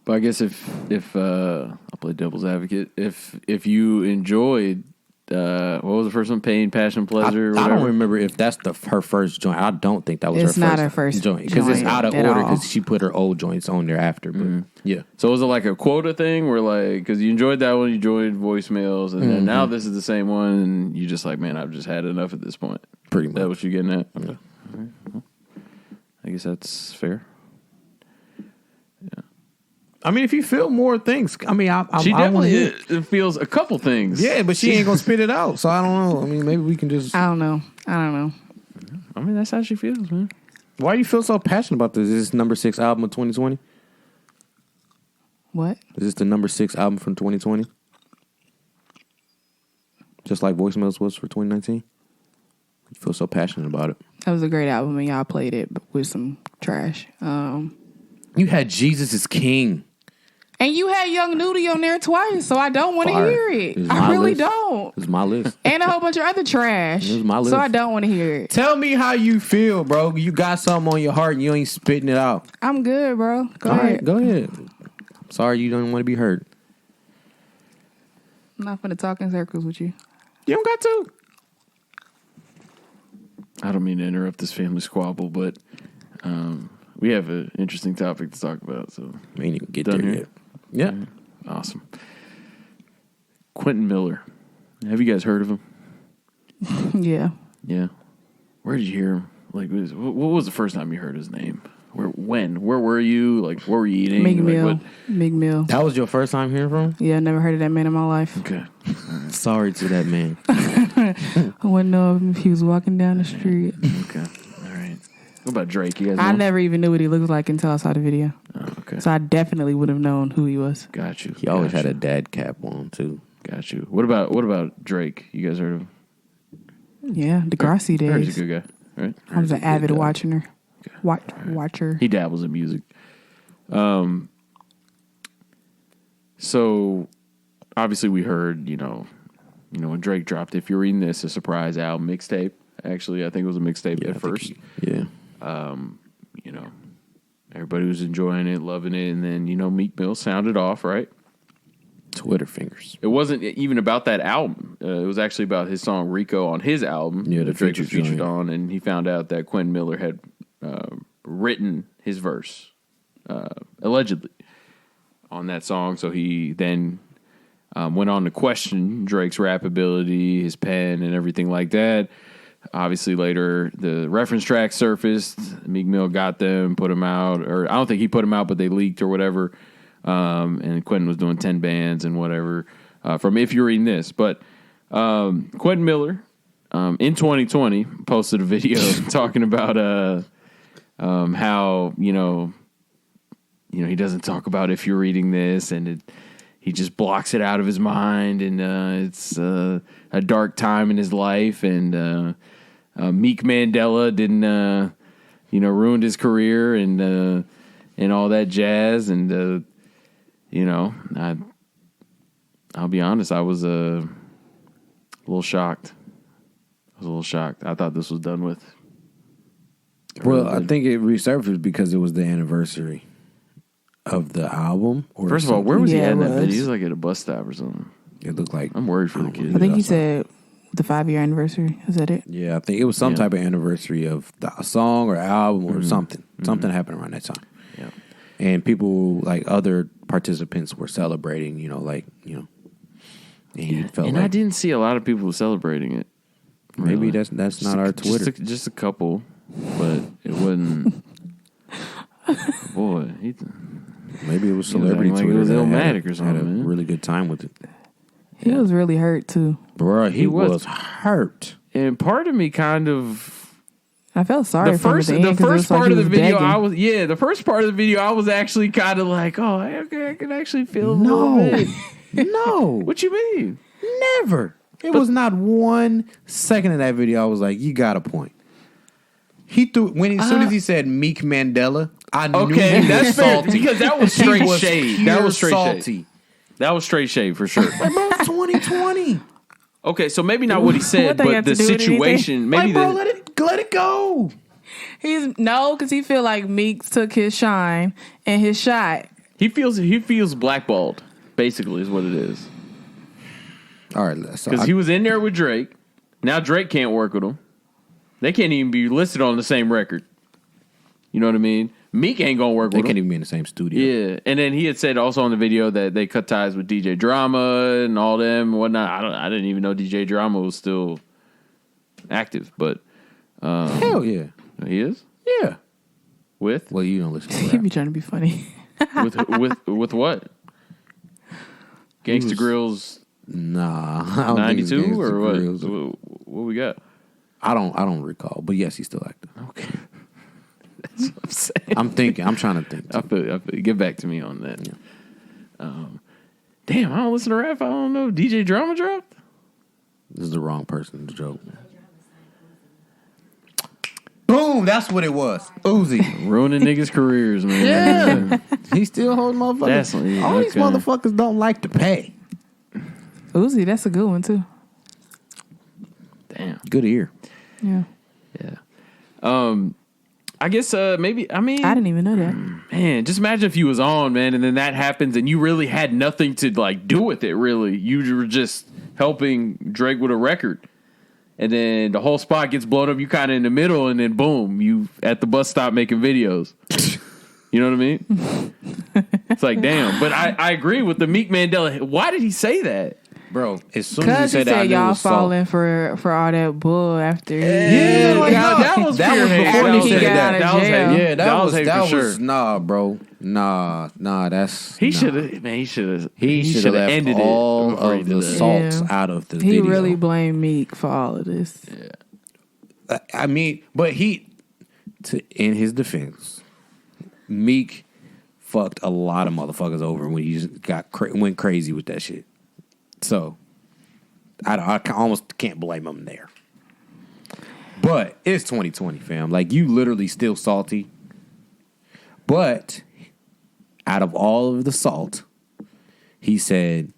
But I guess if I'll play devil's advocate, if you enjoyed what was the first one? Pain, Passion, Pleasure. I whatever. don't remember if that's her first joint. I don't think that was It's her not first her first joint because it's joint out of at order all. because she put her old joints on there after. But yeah, So was it like a quota thing where because you enjoyed that one, you enjoyed Voicemails, and then now this is the same one, and you just man, I've just had enough at this point. pretty Is that much. what you're getting at? Okay. All right. Well, I guess that's fair. I mean, if you feel more things, I mean, She I wanna definitely hear it. it feels a couple things. Yeah, but she ain't gonna spit it out. So I don't know. I mean, maybe we can just. I don't know. I mean, that's how she feels, man. Why do you feel so passionate about this? Is this number 6 album of 2020? What? Is this the number 6 album from 2020? Just like Voicemails was for 2019? You feel so passionate about it. That was a great album, and y'all played it with some trash. You had Jesus is King. And you had Young Nudie on there twice, so I don't want to Fire. hear It it. was I my really list. don't. It was my list. And a whole bunch of other trash. It was my list. So I don't want to hear it. Tell me how you feel, bro. You got something on your heart and you ain't spitting it out. I'm good, bro. Go All ahead. right, go ahead. I'm sorry you don't want to be hurt. I'm not going to talk in circles with you. You don't got to. I don't mean to interrupt this family squabble, but we have an interesting topic to talk about. So We ain't even get Done there here? yet. Yeah. awesome. Quentin Miller. Have you guys heard of him? Yeah. Yeah. Where did you hear him? What was the first time you heard his name? When? Where were you? What were you eating? Big Like, Mill. what- Big Mill. That was your first time hearing from him? Yeah, I never heard of that man in my life. Okay. Sorry to that man. I wouldn't know if he was walking down the street. Okay. All right. What about Drake? You guys I know? never even knew what he looked like until I saw the video. Oh, okay. So I definitely would have known who he was. Got you. He always Got had you. a dad cap on, too. Got you. What about Drake? You guys heard of him? Yeah, Degrassi I heard he's days. a good guy, right? I was an avid guy. watcher. Watcher. He dabbles in music. So obviously we heard, when Drake dropped If You're Reading This, a surprise album mixtape. Actually, I think it was a mixtape at first. Yeah. Everybody was enjoying it, loving it, and then, Meek Mill sounded off, right? Twitter fingers. It wasn't even about that album. It was actually about his song Rico on his album Yeah, the that Drake was featured featured joint. on, and he found out that Quentin Miller had written his verse, allegedly, on that song. So he then went on to question Drake's rap ability, his pen, and everything like that. Obviously, later the reference tracks surfaced. Meek Mill got them, put them out, or I don't think he put them out, but they leaked or whatever. And Quentin was doing 10 bands and whatever from If You're Reading This. But Quentin Miller in 2020 posted a video talking about how he doesn't talk about If You're Reading This, and he just blocks it out of his mind, and it's a dark time in his life, and Meek Mandela didn't ruined his career and all that jazz, and I'll be honest, I was a little shocked. I thought this was done with. Well, I think it resurfaced because it was the anniversary of the album. First of all, where was he Yeah, at in it that video? was. He was like at a bus stop or something. It looked like. I'm worried for the kid. I think he said the 5-year anniversary. Is that it? Yeah, I think it was some type of anniversary of a song or album or something. Something happened around that time. Yeah. And people, like other participants, were celebrating, and he felt And like I didn't see a lot of people celebrating it. maybe really. that's not our Twitter. Just a couple, but it wasn't. Boy, Maybe it was He was celebrity acting like it Twitter. was that Illmatic or had something, a man. really good time with it. He was really hurt too. Bruh, he was. was hurt. and part of me kind of I felt sorry the for him at first the end, 'cause it first was like part he of the was video begging. the first part of the video I was actually kind of like, oh, okay, I can actually feel a little No. bit. No. What you mean? Never. It was not 1 second of that video. I was like, you got a point. He threw as soon as he said Meek Mandela, I knew Okay, he that's was fair salty. because that was He straight was shade. That pure was straight salty. shade. That was straight shade for sure. Like, bro, it's 2020. Okay, so maybe not what he said, What they but got the to do with situation. Maybe Like, bro, the let it go. Because he feel like Meek took his shine and his shot. he feels blackballed. Basically, is what it is. All right, so Because he was in there with Drake. Now Drake can't work with him. They can't even be listed on the same record. You know what I mean? Meek ain't gonna work they with can't him. even be in the same studio. Yeah, and then he had said also on the video that they cut ties with DJ Drama and all them and whatnot. I didn't even know DJ Drama was still active, but Hell yeah. he is Yeah. with Well, you don't listen to He rap. be trying to be funny. with what? Gangsta Grill's Nah. I don't think it's 92 Gangsta or what? Grillz. What we got? I don't recall. But yes, he's still active. Okay, that's what I'm saying. I'm trying to think. I feel, get back to me on that. Damn, I don't listen to rap. I don't know. DJ Drama dropped? This is the wrong person to joke. Boom, that's what it was. Uzi. Ruining niggas' careers, man. Yeah. He's still holding motherfuckers. That's- All these okay. motherfuckers don't like to pay. Uzi, that's a good one too. Damn. Good ear. Yeah. Yeah. I guess maybe, I mean, I didn't even know that. man, just imagine if you was on, man, and then that happens and you really had nothing to like do with it, really. You were just helping Drake with a record. And then the whole spot gets blown up. You kind of in the middle, and then boom, you at the bus stop making videos. You know what I mean? It's like, damn. But I agree with the Meek Mandela. Why did he say that? Bro, as soon as Because he he said that, I said knew it y'all was salt. falling for all that bull after. Yeah, like, that no, was that was pure hate. before That he was said hate. that. That was jail. hate. Yeah, That was hate that for was sure. nah, bro. Nah, that's He nah. should have, man, he should He have left ended all it before he of did the that. salts Yeah. out of the He video. really blamed Meek for all of this. I mean, but in his defense, Meek fucked a lot of motherfuckers over when he just went crazy with that shit. So I almost can't blame him there. But it's 2020, fam. Like, you literally still salty. But out of all of the salt, he said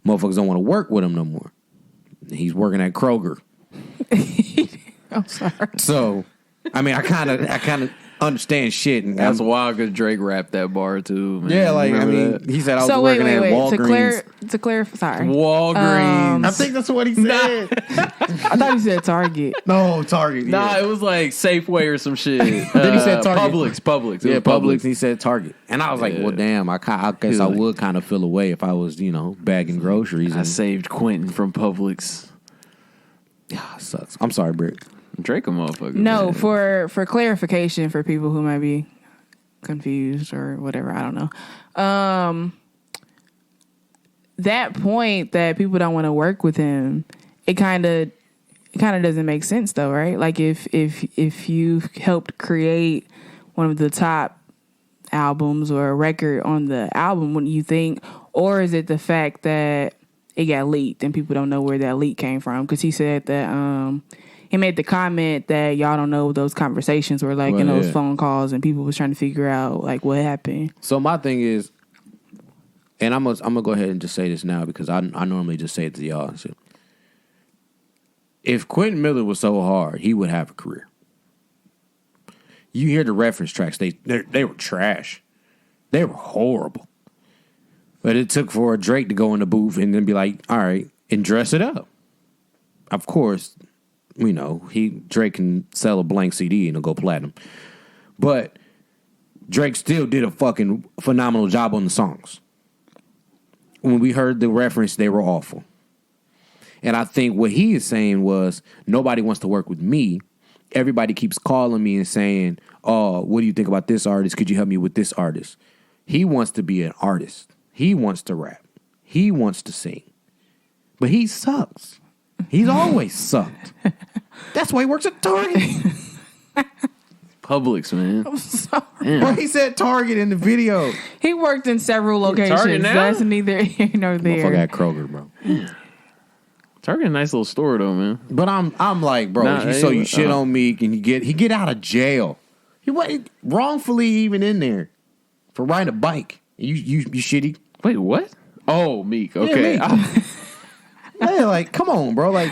motherfuckers don't want to work with him no more. He's working at Kroger. I'm sorry. So, I mean, I kind of understand shit. And That's wild because Drake rapped that bar too. Man. Yeah, like, Remember I mean, that? he said I was So working at Walgreens. To clarify, sorry. Walgreens. I think that's what he said. I thought you said Target. No, Target. Nah, it was like Safeway or some shit. Then he said Target. Publix. It Yeah, was Publix. He said Target. And I was like, well, damn, I guess I like- would kind of feel away if I was, bagging groceries. I And, saved Quentin from Publix. sucks. I'm sorry, Britt. Drake a motherfucker. No, man. for clarification for people who might be confused or whatever, I don't know. That point that people don't want to work with him, it kind of doesn't make sense though, right? Like if you helped create one of the top albums or a record on the album, wouldn't you think? Or is it the fact that it got leaked and people don't know where that leak came from? Because he said that he made the comment that y'all don't know what those conversations were like in those phone calls, and people was trying to figure out like what happened. So my thing is, and I'm gonna go ahead and just say this now because I normally just say it to y'all and shit. If Quentin Miller was so hard, he would have a career. You hear the reference tracks; they were trash. They were horrible. But it took for Drake to go in the booth and then be like, "All right," and dress it up. Of course, Drake can sell a blank CD and it'll go platinum. But Drake still did a fucking phenomenal job on the songs. When we heard the reference, they were awful. And I think what he is saying was, nobody wants to work with me. Everybody keeps calling me and saying, oh, what do you think about this artist? Could you help me with this artist? He wants to be an artist. He wants to rap. He wants to sing. But he sucks. He's always sucked. That's why he works at Target. Publix, man. I'm sorry. Bro, he said Target in the video. He worked in several locations. Target now? That's neither here nor there. Motherfucker at Kroger, bro. Target a nice little store though, man. But I'm like, bro, Nah, you shit on me, and he get out of jail. He wasn't wrongfully even in there for riding a bike. You shitty. Wait, what? Oh, Meek. Okay. Meek. Yeah, like, come on, bro. Like,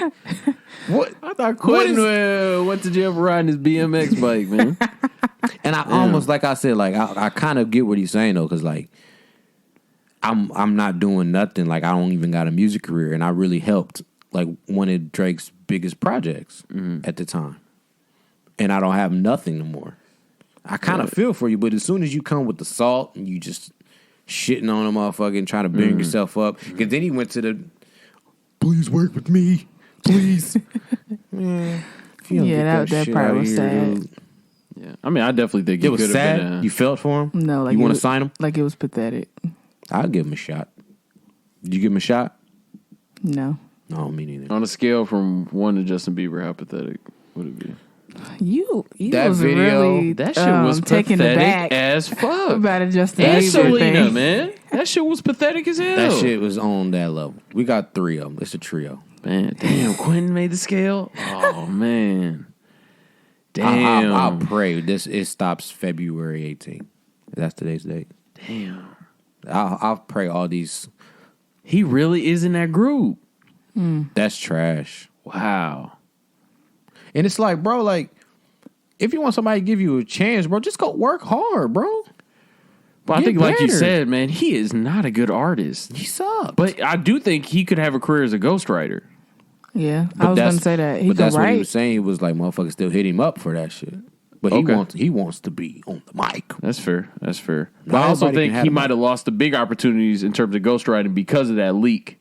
what? I thought Quentin went to jail for riding his BMX bike, man. And I almost, like I said, like I kind of get what he's saying though, because like I'm not doing nothing. Like I don't even got a music career, and I really helped like one of Drake's biggest projects at the time, and I don't have nothing no more. I kind of feel for you, but as soon as you come with the salt and you just shitting on a motherfucker and trying to bring yourself up, because then he went to the please work with me, please. Man, if you don't get that shit part out was here, sad. dude. Yeah, I mean, I definitely think It was sad. Been, You felt for him. No, like you want it to sign him? Like it was pathetic. I'll give him a shot. Did you give him a shot? No. No, me neither. on a scale from 1 to Justin Bieber, how pathetic would it be? You That was video, really That shit was taken pathetic aback as fuck. about a Justin And Bieber Selena, thing. man. That shit was pathetic as hell. That shit was on that level. We got 3 of them. It's a trio. Man, damn, Quentin made the scale? Oh, man. Damn. I'll pray it stops February 18th. That's today's date. Damn. I'll pray all these. He really is in that group. That's trash. Wow. And it's like, bro, like, if you want somebody to give you a chance, bro, just go work hard, bro. But I Get think, like you better. said, man, he is not a good artist. He sucks. But I do think he could have a career as a ghostwriter. Yeah, I was going to say that. He But could that's what he was write. saying. He was like, motherfuckers still hit him up for that shit. But Okay. he wants to be on the mic. That's fair. That's fair. But Not I also everybody think can have he a might have lost the big opportunities in terms of ghostwriting because of that leak.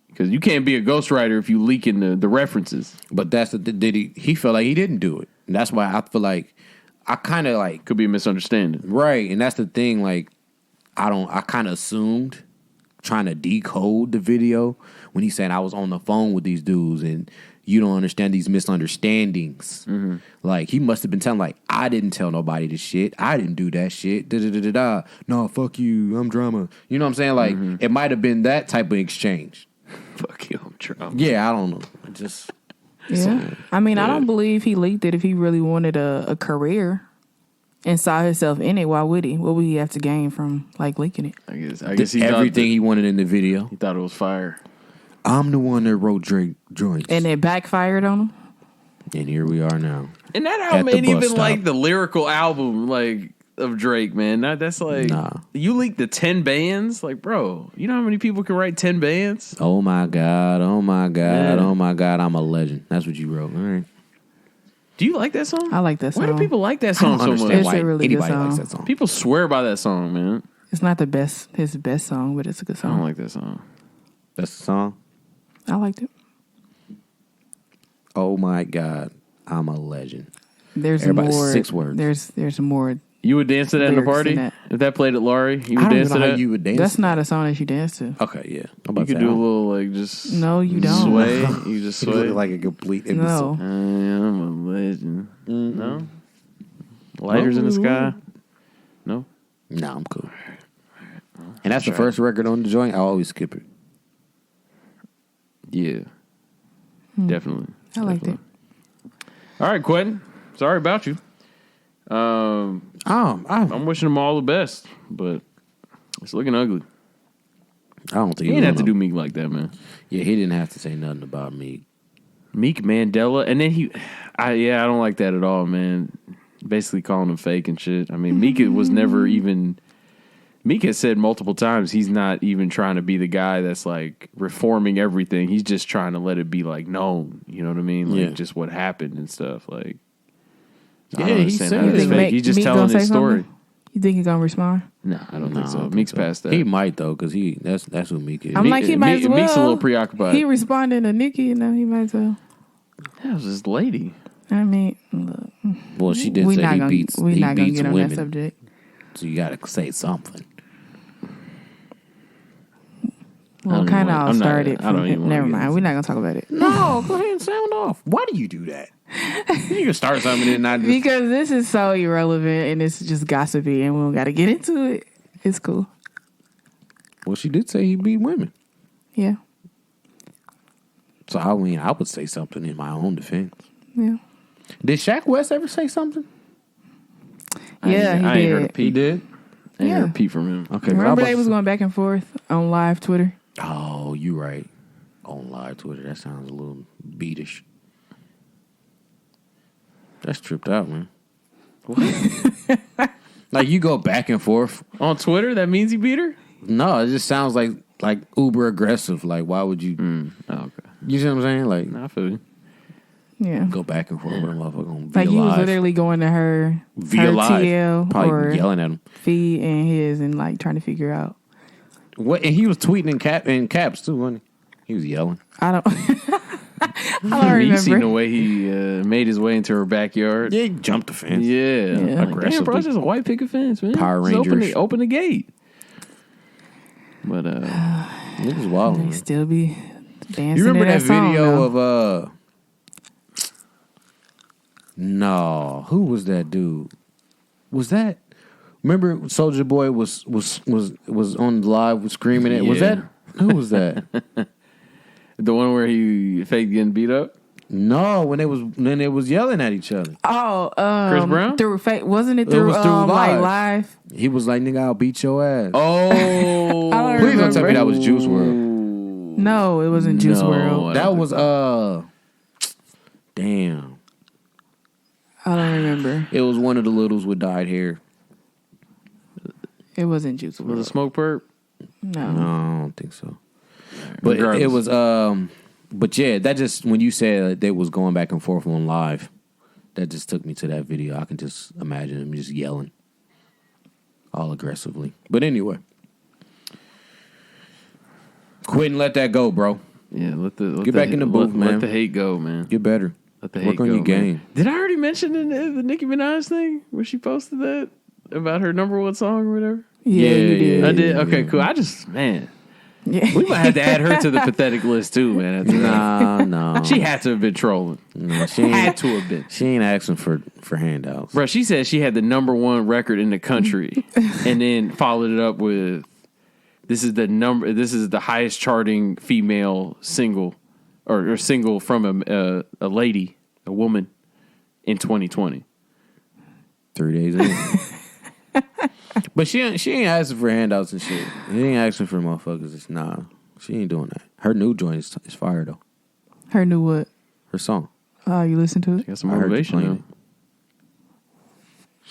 Because you can't be a ghostwriter if you leak in the references. But that's he felt like he didn't do it. And that's why I feel like I kind of like Could be a misunderstanding. right, and that's the thing. Like I kind of assumed trying to decode the video when he said I was on the phone with these dudes and you don't understand these misunderstandings. Like he must have been telling like I didn't tell nobody this shit. I didn't do that shit. Da da da da da. No, fuck you. I'm drama. You know what I'm saying? Like it might have been that type of exchange. Fuck you, I'm Trump. Yeah, I don't know. Just Yeah. I mean, I don't believe he leaked it if he really wanted a career and saw himself in it. Why would he? What would he have to gain from like leaking it? I guess he everything he wanted in the video. he thought it was fire. I'm the one that wrote Drake joints. And it backfired on him? And here we are now. And that album at the ain't bus even stop. like the lyrical album like of Drake, man. That's like you leaked the 10 bands, like bro. You know how many people can write 10 bands? Oh my god! Oh my god! Yeah. Oh my god! I'm a legend. That's what you wrote. All right. Do you like that song? I like that song. Why do people like that song so Understand much? why It's a really good anybody likes song. that song. People swear by that song, man. It's not his best song, but it's a good I don't song. like that song. That's the song. I liked it. Oh my god! I'm a legend. There's Everybody, more. 6 words. There's more. You would dance to that in the Lyrics party? in that. If that played at Laurie, you would I don't dance know to how that? you would dance. That's not a song that you dance to. Okay, yeah. I'm You about to could say, do a I don't- little like just No, you don't. sway. You just You sway. look like a complete No. imbecile. I'm a legend. No? Lighters in the sky? No? Nah, I'm cool. And that's the first record on the joint. I always skip it. Yeah. Definitely. I liked it. All right, Quentin. Sorry about you. I'm wishing him all the best, but it's looking ugly. I don't think He didn't have to do Meek like that, man. Yeah, he didn't have to say nothing about me. Meek Mandela, and then I don't like that at all, man. Basically calling him fake and shit. I mean, Meek was never even. Meek has said multiple times he's not even trying to be the guy that's like reforming everything. He's just trying to let it be like known. You know what I mean? Like just what happened and stuff. Like, I don't he understand said how it. that's fake. He's just Meek telling gonna say his story. something? You think he's gonna respond? No, I don't think so. don't Meek's think so. past that. He might though, because that's who Meek is. I'm like, he might as well. Meek's a little preoccupied. He responded to Nicki, you know, he might as well. That was this lady. I mean, look, Well, she did say he beats we're not gonna get on women. that subject. So you got to say something. Well, don't kind even of want- all I'm not- started. I don't even wanna Never get mind. into We're not gonna talk about it No, go ahead and sound off. Why do you do that? You can start something and not just. because this is so irrelevant and it's just gossipy, and we don't got to get into it. It's cool. Well, she did say he beat women. Yeah, So I mean, I would say something in my own defense. yeah, Did Shaq West ever say something? yeah. I ain't heard a He did. peep. did. I ain't heard a Yeah. peep from him. Okay. Remember they was going back and forth on live Twitter. Oh, you right. On live Twitter, that sounds a little beatish. That's tripped out, man. Like you go back and forth On Twitter, that means he beat her? No, it just sounds like uber aggressive. Like why would you? Oh, okay. You see what I'm saying? Like I feel you. Yeah, go back and forth with a motherfucker on like via he was live. literally going to her Via live. TL Probably or yelling at him. feed and his, and like trying to figure out. What? And he was tweeting in caps too, wasn't he? He was yelling. I don't. I don't You seen the remember. way he made his way into her backyard? Yeah, he jumped the fence. Yeah. Like, damn, Aggressively. bro, it's just a white picket fence, man. Power Just Rangers. Open the gate. But, It was wild. They Man. still be dancing. You remember to that song, video though. of No, who was that dude? Was that? Remember, Soulja Boy was on live screaming it. Was Yeah. that? Who was that? the one where he faked getting beat up? No, when they was yelling at each other. Oh, Chris Brown? through wasn't it It through, was through like live. live? He was like, "Nigga, I'll beat your ass." Oh. I don't Please don't tell me remember. that was Juice WRLD. No, it wasn't Juice No, WRLD. That was damn. I don't remember. It was one of the littles with dyed hair. It wasn't Juice Was it WRLD. Smoke Perp? No. No, I don't think so. But Regardless. it was but yeah, that just when you said they was going back and forth on live, that just took me to that video. I can just imagine him just yelling all aggressively. But anyway, Quentin, let that go, bro. Yeah, Get back in the booth, man. Let the hate go, man. Get better. Let the Work hate on go, your man. game. Did I already mention the Nicki Minaj thing where she posted that about her number one song or whatever? Yeah, you did. I did. Okay, cool. I just, man, Yeah. we might have to add her to the pathetic list too, man. After that. No. She had to have been trolling. No, she Had ain't, to have been. she ain't asking for handouts. Bro, she said she had the number one record in the country and then followed it up with this is the highest charting female single or single from a lady, a woman in 2020. 3 days in. But she ain't asking for handouts and shit. She ain't asking for motherfuckers. It's nah. She ain't doing that. Her new joint is fire though. Her new what? Her song. Oh, you listen to it? Got some I heard you motivation playing though. it.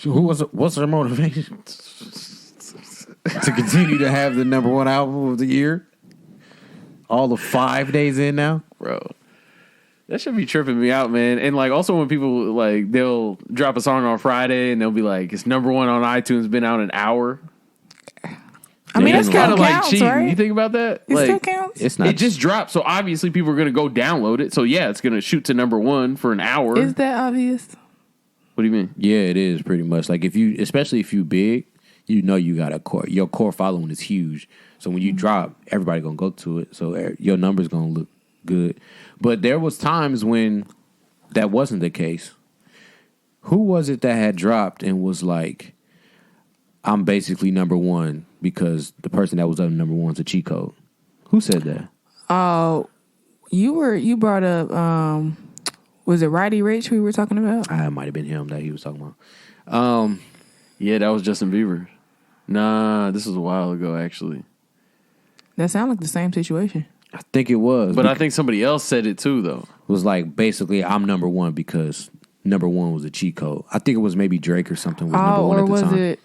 What's their motivation? To continue to have the number one album of the year? All the 5 days in now? Bro. That should be tripping me out, man. And like also when people like they'll drop a song on Friday and they'll be like, it's number one on iTunes, been out an hour. I mean, that's kind kind of of like cheating. right? You think about that? It like, still counts. It's not. It just dropped, so obviously people are going to go download it. So yeah, it's going to shoot to number one for an hour. Is that obvious? What do you mean? Yeah, it is pretty much. Like especially if you big, you know you got a core. Your core following is huge. So when you drop, everybody gonna go to it. So your numbers gonna look good. But there was times when that wasn't the case. Who was it that had dropped and was like, I'm basically number one because the person that was up number one is a cheat code? Who said that? Oh, you brought up was it Roddy Ricch we were talking about? It might have been him that he was talking about. Yeah, that was Justin Bieber. Nah, this was a while ago, actually. That sounded like the same situation. I think it was. But I think somebody else said it too, though. It was like, basically, I'm number one because number one was a cheat code. I think it was maybe Drake or something was number one or at the was time. it?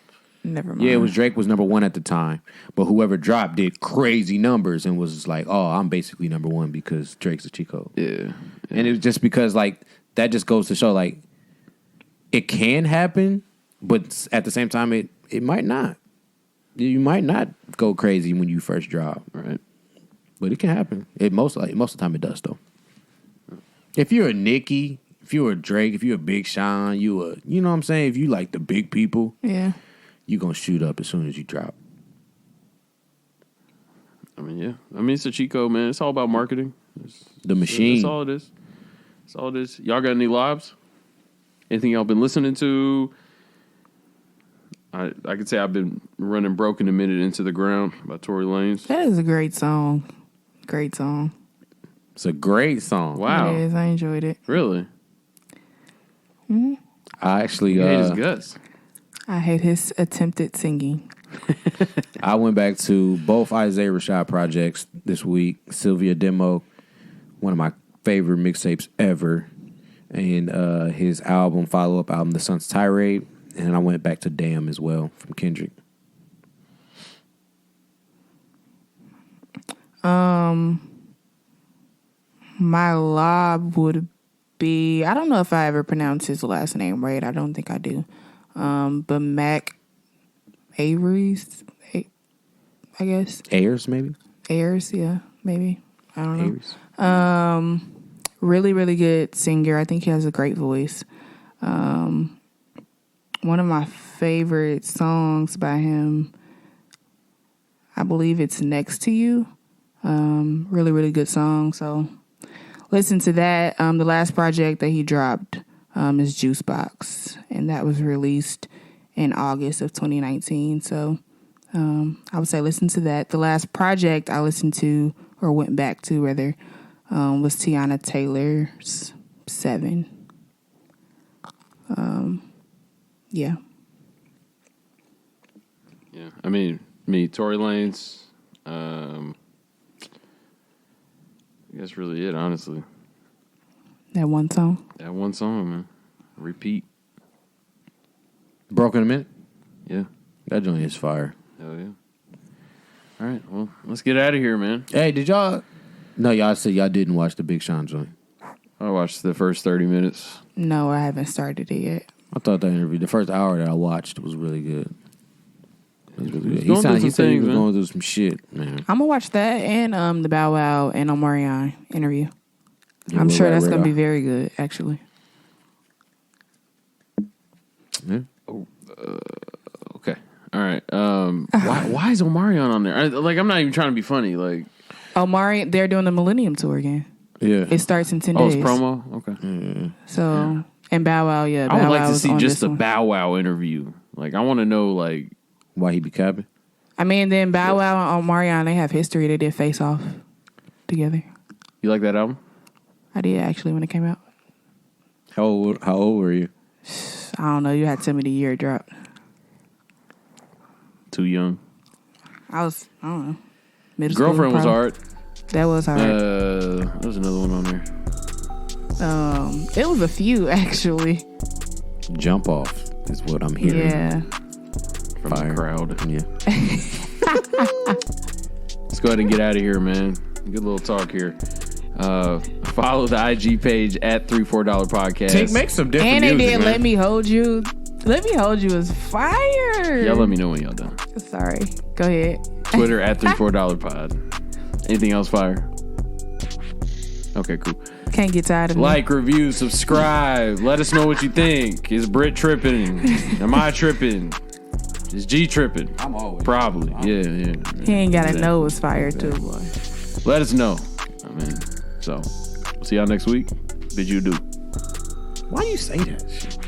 Never mind. Yeah, it was Drake was number one at the time. But whoever dropped did crazy numbers and was like, oh, I'm basically number one because Drake's a cheat code. Yeah. And it was just because, like, that just goes to show, like, it can happen, but at the same time, it might not. You might not go crazy when you first drop. Right. But it can happen. Most of the time it does, though. If you're a Nicki, if you're a Drake, if you're a Big Sean, you know what I'm saying? If you like the big people, Yeah. you're going to shoot up as soon as you drop. I mean, yeah. I mean, it's a cheat code, man. It's all about marketing. The machine. That's all it is. That's all it is. Y'all got any lives? Anything y'all been listening to? I could say I've been running Broken a Minute Into the Ground by Tory Lanez. That is a great song. Great song. It's a great song. Wow. It is. I enjoyed it. Really? I actually... You hate his guts. I hate his attempted singing. I went back to both Isaiah Rashad projects this week. Sylvia Demo, one of my favorite mixtapes ever. And his album, follow-up album, The Sun's Tirade. And I went back to Damn as well from Kendrick. My lob would be, I don't know if I ever pronounced his last name right. I don't think I do. But Mac Avery's, I guess. Ayers, maybe? Ayers, yeah, maybe. I don't know. Ayers. Really, really good singer. I think he has a great voice. One of my favorite songs by him, I believe it's Next to You. Really, really good song. So listen to that. The last project that he dropped is Juicebox, and that was released in August of 2019. So I would say listen to that. The last project I listened to, or went back to rather, was Tiana Taylor's 7. Yeah. Yeah. I mean, Tory Lanez, I guess really it, honestly. That one song. That one song, man. Repeat. Broken a Minute? Yeah. That joint is fire. Hell yeah. All right, well, let's get out of here, man. Hey, did y'all... No, y'all said y'all didn't watch the Big Sean joint. I watched the first 30 minutes. No, I haven't started it yet. I thought that interview, the first hour that I watched was really good. It was really good. He's going through He some said he things, was man. going through some shit, man. I'm gonna watch that and the Bow Wow and Omarion interview. Yeah, I'm we'll sure wrap that's it gonna up. be very good, actually. Yeah. Okay. All right. Why is Omarion on there? I'm not even trying to be funny. Like, Omarion, they're doing the Millennium Tour again. Yeah. It starts in 10 oh, days. it's promo? Okay. So, and Bow Wow, yeah. I would Bow like Wow to was see on just this the one. Bow Wow interview. Like, I want to know, like, Why he be capping? I mean, then Bow Wow and Omarion, they have history. They did Face Off together. you like that album? I did, actually, when it came out. How old were you? I don't know. You had to tell me the year it dropped. Too young. I don't know. Middle school, Girlfriend was probably. hard. That was hard. There's another one on there. It was a few, actually. Jump Off. is what I'm hearing. Yeah. From the crowd. Yeah. Let's go ahead and get out of here, man. Good little talk here. Follow the IG page at $3-4 podcast. Tink, make some different And they music, did man. Let Me Hold You. Let Me Hold You is fire. Y'all let me know when y'all done. Sorry. Go ahead. Twitter at $3-4 pod. Anything else fire? Okay, cool. Can't get tired of me. Like, review, subscribe. Let us know what you think. Is Brit tripping? Am I tripping? Is G tripping? I'm always. Probably. Yeah. He ain't got to know it's fire too, boy. Let us know. I mean, so, see y'all next week. Bid you do. Why you say that shit?